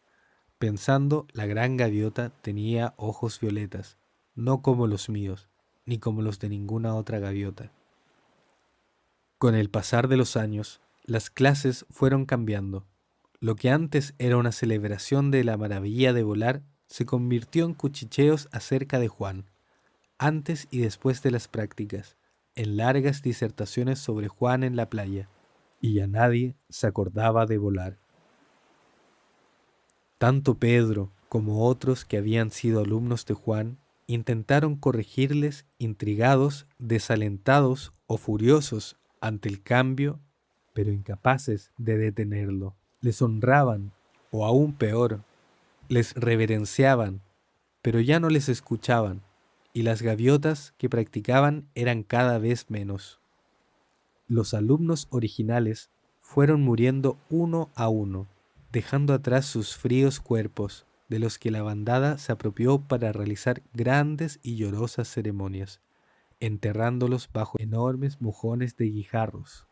pensando la gran gaviota tenía ojos violetas, no como los míos, ni como los de ninguna otra gaviota. Con el pasar de los años, las clases fueron cambiando. Lo que antes era una celebración de la maravilla de volar se convirtió en cuchicheos acerca de Juan, antes y después de las prácticas, en largas disertaciones sobre Juan en la playa, y ya nadie se acordaba de volar. Tanto Pedro como otros que habían sido alumnos de Juan intentaron corregirles, intrigados, desalentados o furiosos ante el cambio, pero incapaces de detenerlo. Les honraban, o aún peor, les reverenciaban, pero ya no les escuchaban, y las gaviotas que practicaban eran cada vez menos. Los alumnos originales fueron muriendo uno a uno, dejando atrás sus fríos cuerpos, de los que la bandada se apropió para realizar grandes y llorosas ceremonias, enterrándolos bajo enormes mojones de guijarros.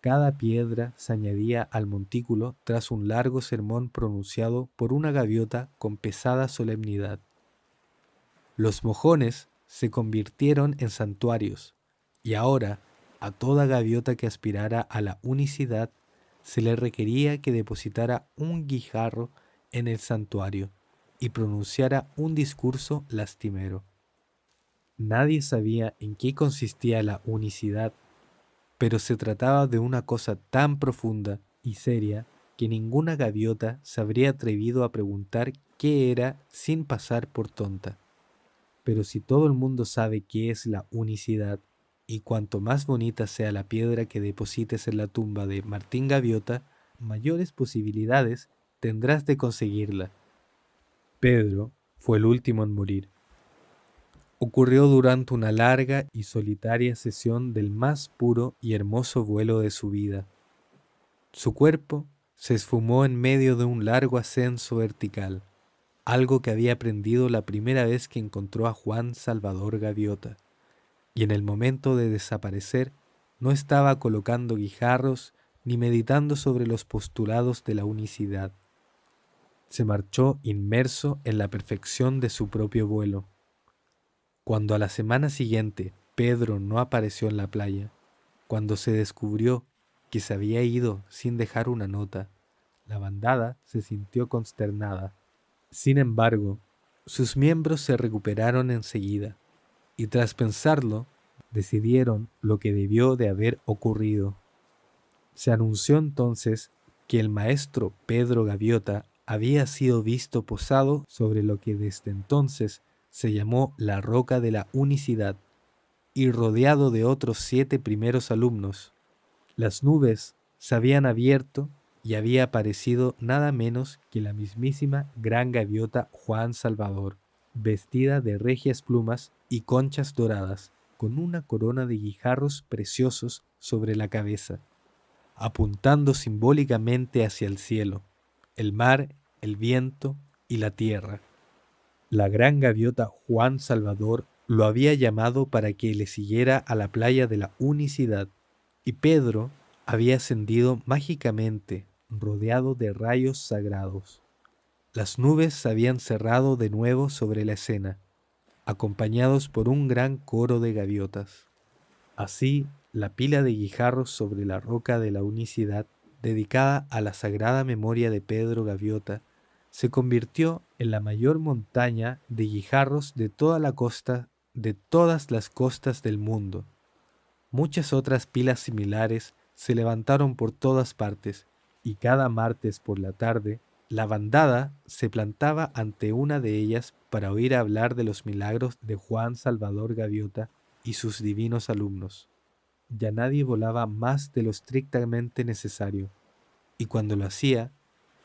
Cada piedra se añadía al montículo tras un largo sermón pronunciado por una gaviota con pesada solemnidad. Los mojones se convirtieron en santuarios, y ahora a toda gaviota que aspirara a la unicidad se le requería que depositara un guijarro en el santuario y pronunciara un discurso lastimero. Nadie sabía en qué consistía la unicidad, pero se trataba de una cosa tan profunda y seria que ninguna gaviota se habría atrevido a preguntar qué era sin pasar por tonta. Pero si todo el mundo sabe qué es la unicidad, y cuanto más bonita sea la piedra que deposites en la tumba de Martín Gaviota, mayores posibilidades tendrás de conseguirla. Pedro fue el último en morir. Ocurrió durante una larga y solitaria sesión del más puro y hermoso vuelo de su vida. Su cuerpo se esfumó en medio de un largo ascenso vertical, algo que había aprendido la primera vez que encontró a Juan Salvador Gaviota, y en el momento de desaparecer no estaba colocando guijarros ni meditando sobre los postulados de la unicidad. Se marchó inmerso en la perfección de su propio vuelo. Cuando a la semana siguiente Pedro no apareció en la playa, cuando se descubrió que se había ido sin dejar una nota, la bandada se sintió consternada. Sin embargo, sus miembros se recuperaron enseguida, y tras pensarlo, decidieron lo que debió de haber ocurrido. Se anunció entonces que el maestro Pedro Gaviota había sido visto posado sobre lo que desde entonces se llamó la Roca de la Unicidad, y rodeado de otros 7 primeros alumnos. Las nubes se habían abierto y había aparecido nada menos que la mismísima gran gaviota Juan Salvador, vestida de regias plumas y conchas doradas, con una corona de guijarros preciosos sobre la cabeza, apuntando simbólicamente hacia el cielo, el mar, el viento y la tierra. La gran gaviota Juan Salvador lo había llamado para que le siguiera a la playa de la unicidad, y Pedro había ascendido mágicamente, rodeado de rayos sagrados. Las nubes se habían cerrado de nuevo sobre la escena, acompañados por un gran coro de gaviotas. Así, la pila de guijarros sobre la roca de la unicidad, dedicada a la sagrada memoria de Pedro Gaviota, se convirtió en la mayor montaña de guijarros de toda la costa, de todas las costas del mundo. Muchas otras pilas similares se levantaron por todas partes, y cada martes por la tarde, la bandada se plantaba ante una de ellas para oír hablar de los milagros de Juan Salvador Gaviota y sus divinos alumnos. Ya nadie volaba más de lo estrictamente necesario, y cuando lo hacía,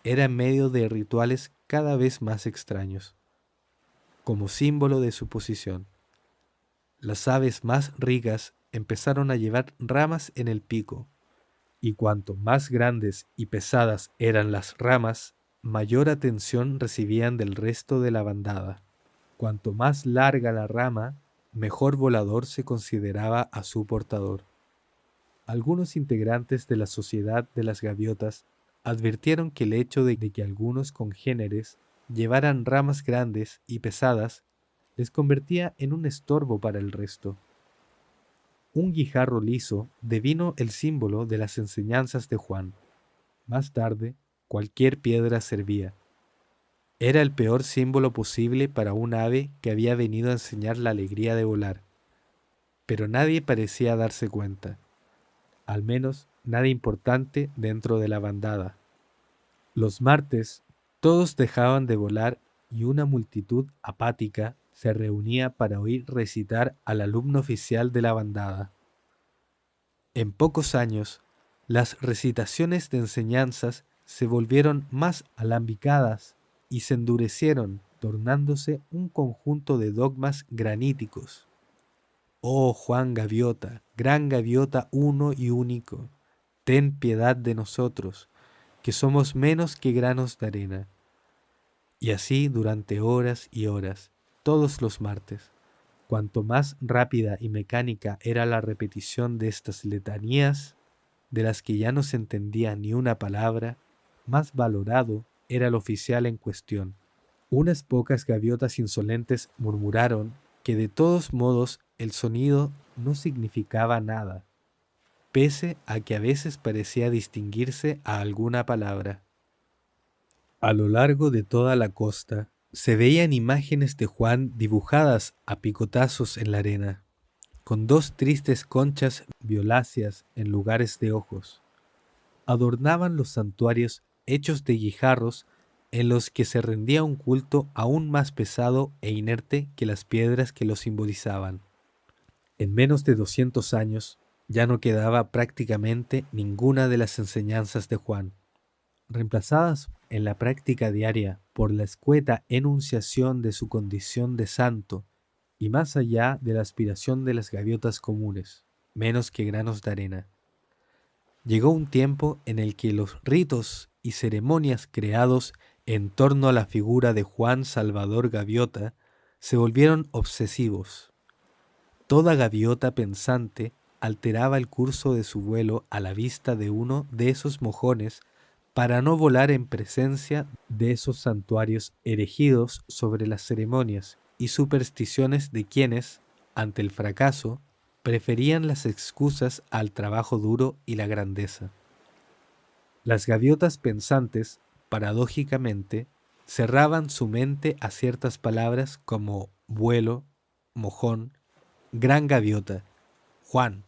era en medio de rituales cada vez más extraños. Como símbolo de su posición, las aves más ricas empezaron a llevar ramas en el pico, y cuanto más grandes y pesadas eran las ramas, mayor atención recibían del resto de la bandada. Cuanto más larga la rama, mejor volador se consideraba a su portador. Algunos integrantes de la Sociedad de las Gaviotas advirtieron que el hecho de que algunos congéneres llevaran ramas grandes y pesadas les convertía en un estorbo para el resto. Un guijarro liso devino el símbolo de las enseñanzas de Juan. Más tarde, cualquier piedra servía. Era el peor símbolo posible para un ave que había venido a enseñar la alegría de volar. Pero nadie parecía darse cuenta. Al menos nada importante dentro de la bandada. Los martes todos dejaban de volar y una multitud apática se reunía para oír recitar al alumno oficial de la bandada. En pocos años, las recitaciones de enseñanzas se volvieron más alambicadas y se endurecieron, tornándose un conjunto de dogmas graníticos. Oh Juan Gaviota, gran gaviota uno y único, ten piedad de nosotros, que somos menos que granos de arena. Y así durante horas y horas, todos los martes. Cuanto más rápida y mecánica era la repetición de estas letanías, de las que ya no se entendía ni una palabra, más valorado era el oficial en cuestión. Unas pocas gaviotas insolentes murmuraron que de todos modos el sonido no significaba nada, pese a que a veces parecía distinguirse a alguna palabra. A lo largo de toda la costa se veían imágenes de Juan dibujadas a picotazos en la arena, con dos tristes conchas violáceas en lugares de ojos. Adornaban los santuarios hechos de guijarros en los que se rendía un culto aún más pesado e inerte que las piedras que lo simbolizaban. En menos de 200 años ya no quedaba prácticamente ninguna de las enseñanzas de Juan, reemplazadas en la práctica diaria por la escueta enunciación de su condición de santo y más allá de la aspiración de las gaviotas comunes, menos que granos de arena. Llegó un tiempo en el que los ritos y ceremonias creados en torno a la figura de Juan Salvador Gaviota se volvieron obsesivos. Toda gaviota pensante alteraba el curso de su vuelo a la vista de uno de esos mojones para no volar en presencia de esos santuarios erigidos sobre las ceremonias y supersticiones de quienes, ante el fracaso, preferían las excusas al trabajo duro y la grandeza. Las gaviotas pensantes, paradójicamente, cerraban su mente a ciertas palabras como vuelo, mojón, gran gaviota, Juan.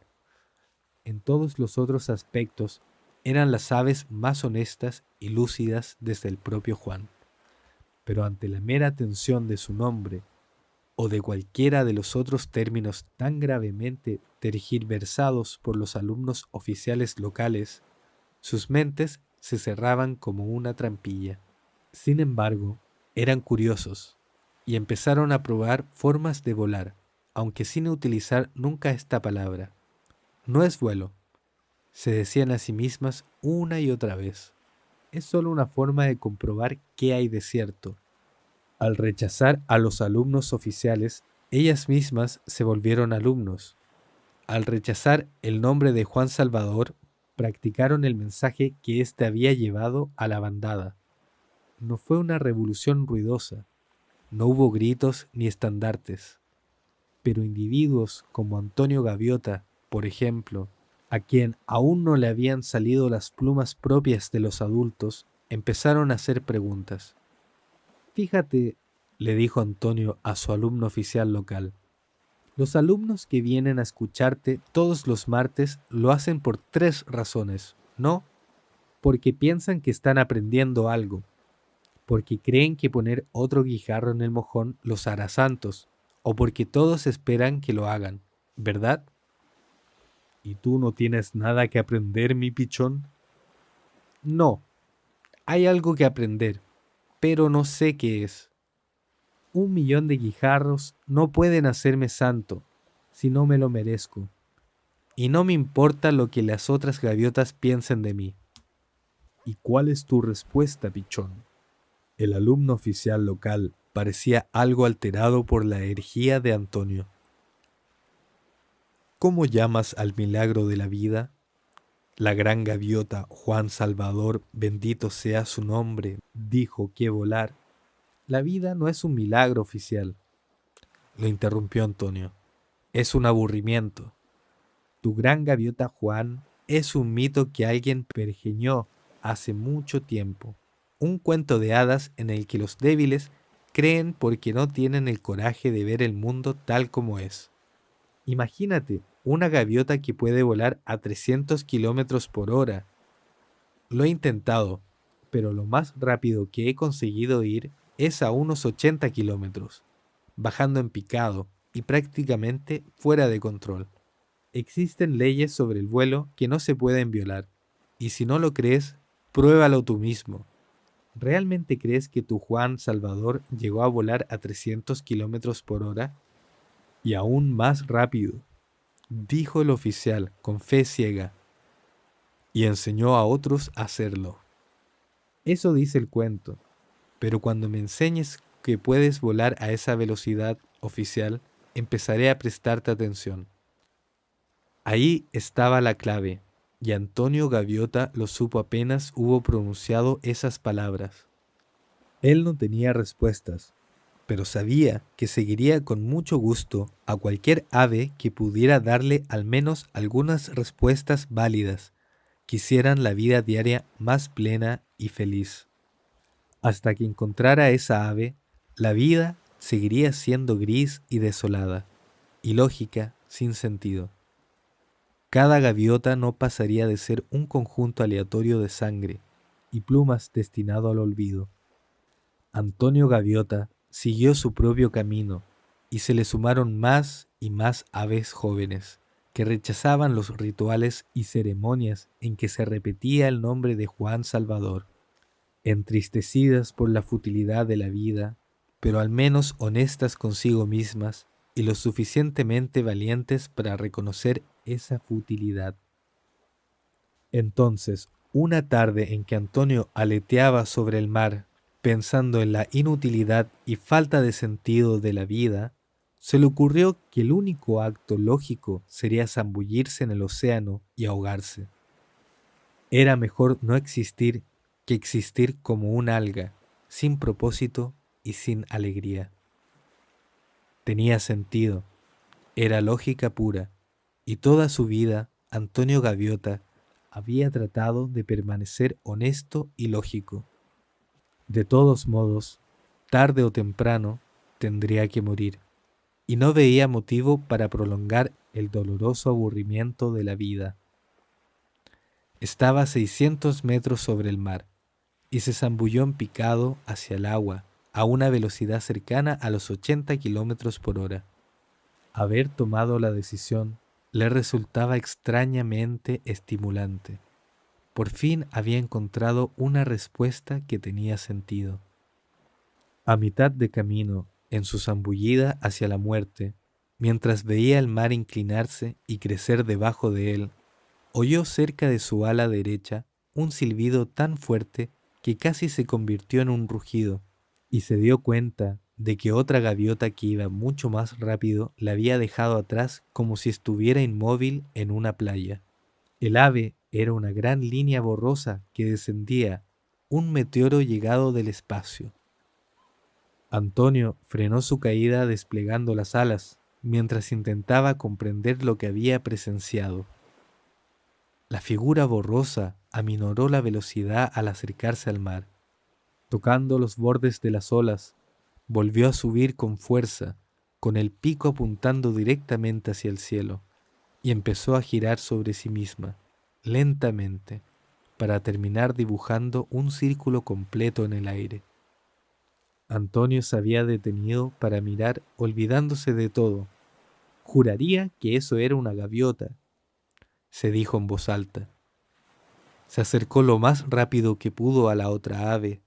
En todos los otros aspectos eran las aves más honestas y lúcidas desde el propio Juan. Pero ante la mera tensión de su nombre o de cualquiera de los otros términos tan gravemente tergiversados por los alumnos oficiales locales, sus mentes se cerraban como una trampilla. Sin embargo, eran curiosos y empezaron a probar formas de volar, aunque sin utilizar nunca esta palabra. No es vuelo, se decían a sí mismas una y otra vez. Es solo una forma de comprobar qué hay de cierto. Al rechazar a los alumnos oficiales, ellas mismas se volvieron alumnos. Al rechazar el nombre de Juan Salvador, practicaron el mensaje que éste había llevado a la bandada. No fue una revolución ruidosa, no hubo gritos ni estandartes, pero individuos como Antonio Gaviota, por ejemplo, a quien aún no le habían salido las plumas propias de los adultos, empezaron a hacer preguntas. Fíjate, le dijo Antonio a su alumno oficial local, los alumnos que vienen a escucharte todos los martes lo hacen por 3 razones, ¿no? Porque piensan que están aprendiendo algo, porque creen que poner otro guijarro en el mojón los hará santos, o porque todos esperan que lo hagan, ¿verdad? ¿Y tú no tienes nada que aprender, mi pichón? No, hay algo que aprender, pero no sé qué es. 1 millón de guijarros no pueden hacerme santo, si no me lo merezco. y no me importa lo que las otras gaviotas piensen de mí. ¿Y cuál es tu respuesta, pichón? El alumno oficial local parecía algo alterado por la herejía de Antonio. ¿Cómo llamas al milagro de la vida? La gran gaviota Juan Salvador, bendito sea su nombre, dijo que volar. La vida no es un milagro oficial, lo interrumpió Antonio. Es un aburrimiento. Tu gran gaviota Juan es un mito que alguien pergeñó hace mucho tiempo. Un cuento de hadas en el que los débiles creen porque no tienen el coraje de ver el mundo tal como es. Imagínate una gaviota que puede volar a 300 kilómetros por hora. Lo he intentado, pero lo más rápido que he conseguido ir es a unos 80 kilómetros, bajando en picado y prácticamente fuera de control. Existen leyes sobre el vuelo que no se pueden violar, y si no lo crees, pruébalo tú mismo. ¿Realmente crees que tu Juan Salvador llegó a volar a 300 kilómetros por hora? Y aún más rápido, dijo el oficial con fe ciega, y enseñó a otros a hacerlo. Eso dice el cuento, pero cuando me enseñes que puedes volar a esa velocidad oficial, empezaré a prestarte atención. Ahí estaba la clave, y Antonio Gaviota lo supo apenas hubo pronunciado esas palabras. Él no tenía respuestas, pero sabía que seguiría con mucho gusto a cualquier ave que pudiera darle al menos algunas respuestas válidas, que hicieran la vida diaria más plena y feliz. Hasta que encontrara esa ave, la vida seguiría siendo gris y desolada, ilógica, sin sentido. Cada gaviota no pasaría de ser un conjunto aleatorio de sangre y plumas destinado al olvido. Antonio Gaviota siguió su propio camino y se le sumaron más y más aves jóvenes que rechazaban los rituales y ceremonias en que se repetía el nombre de Juan Salvador, entristecidas por la futilidad de la vida, pero al menos honestas consigo mismas y lo suficientemente valientes para reconocer esa futilidad. Entonces, una tarde en que Antonio aleteaba sobre el mar, pensando en la inutilidad y falta de sentido de la vida, se le ocurrió que el único acto lógico sería zambullirse en el océano y ahogarse. Era mejor no existir que existir como un alga, sin propósito y sin alegría. Tenía sentido, era lógica pura, y toda su vida Antonio Gaviota había tratado de permanecer honesto y lógico. De todos modos, tarde o temprano, tendría que morir, y no veía motivo para prolongar el doloroso aburrimiento de la vida. Estaba a 600 metros sobre el mar, y se zambulló en picado hacia el agua, a una velocidad cercana a los 80 kilómetros por hora. Haber tomado la decisión le resultaba extrañamente estimulante. Por fin había encontrado una respuesta que tenía sentido. A mitad de camino, en su zambullida hacia la muerte, mientras veía el mar inclinarse y crecer debajo de él, oyó cerca de su ala derecha un silbido tan fuerte que casi se convirtió en un rugido, y se dio cuenta de que otra gaviota que iba mucho más rápido la había dejado atrás como si estuviera inmóvil en una playa. El ave era una gran línea borrosa que descendía, un meteoro llegado del espacio. Antonio frenó su caída desplegando las alas, mientras intentaba comprender lo que había presenciado. La figura borrosa aminoró la velocidad al acercarse al mar. Tocando los bordes de las olas, volvió a subir con fuerza, con el pico apuntando directamente hacia el cielo, y empezó a girar sobre sí misma, lentamente, para terminar dibujando un círculo completo en el aire. Antonio se había detenido para mirar, olvidándose de todo. Juraría que eso era una gaviota, se dijo en voz alta. Se acercó lo más rápido que pudo a la otra ave,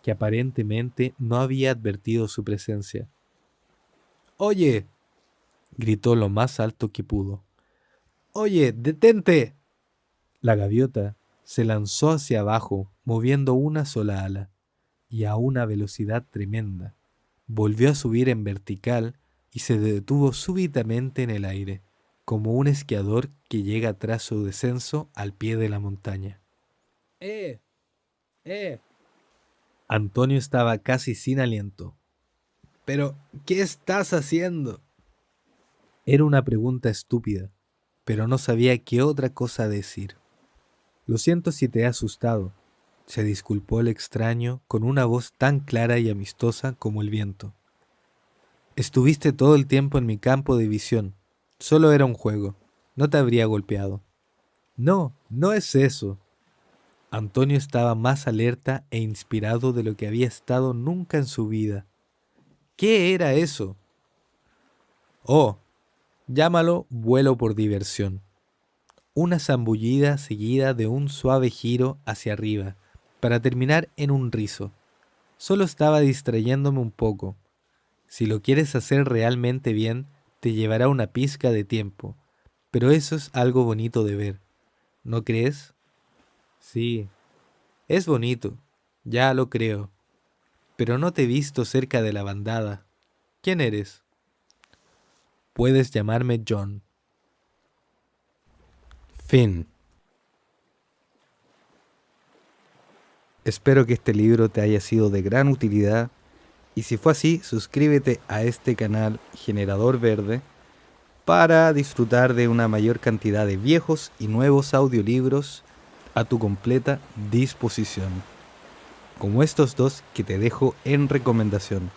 que aparentemente no había advertido su presencia. «¡Oye!», gritó lo más alto que pudo. Oye, detente. La gaviota se lanzó hacia abajo, moviendo una sola ala, y a una velocidad tremenda. Volvió a subir en vertical y se detuvo súbitamente en el aire, como un esquiador que llega tras su descenso al pie de la montaña. ¡Eh! ¡Eh! Antonio estaba casi sin aliento. Pero, ¿qué estás haciendo? Era una pregunta estúpida, pero no sabía qué otra cosa decir. Lo siento si te he asustado, se disculpó el extraño con una voz tan clara y amistosa como el viento. Estuviste todo el tiempo en mi campo de visión. Solo era un juego. No te habría golpeado. No, no es eso. Antonio estaba más alerta e inspirado de lo que había estado nunca en su vida. ¿Qué era eso? Oh, llámalo vuelo por diversión. Una zambullida seguida de un suave giro hacia arriba, para terminar en un rizo. Solo estaba distrayéndome un poco. Si lo quieres hacer realmente bien, te llevará una pizca de tiempo, pero eso es algo bonito de ver, ¿no crees? Sí, es bonito, ya lo creo, pero no te he visto cerca de la bandada. ¿Quién eres? Puedes llamarme John. Fin. Espero que este libro te haya sido de gran utilidad y si fue así, suscríbete a este canal Generador Verde para disfrutar de una mayor cantidad de viejos y nuevos audiolibros a tu completa disposición, como estos dos que te dejo en recomendación.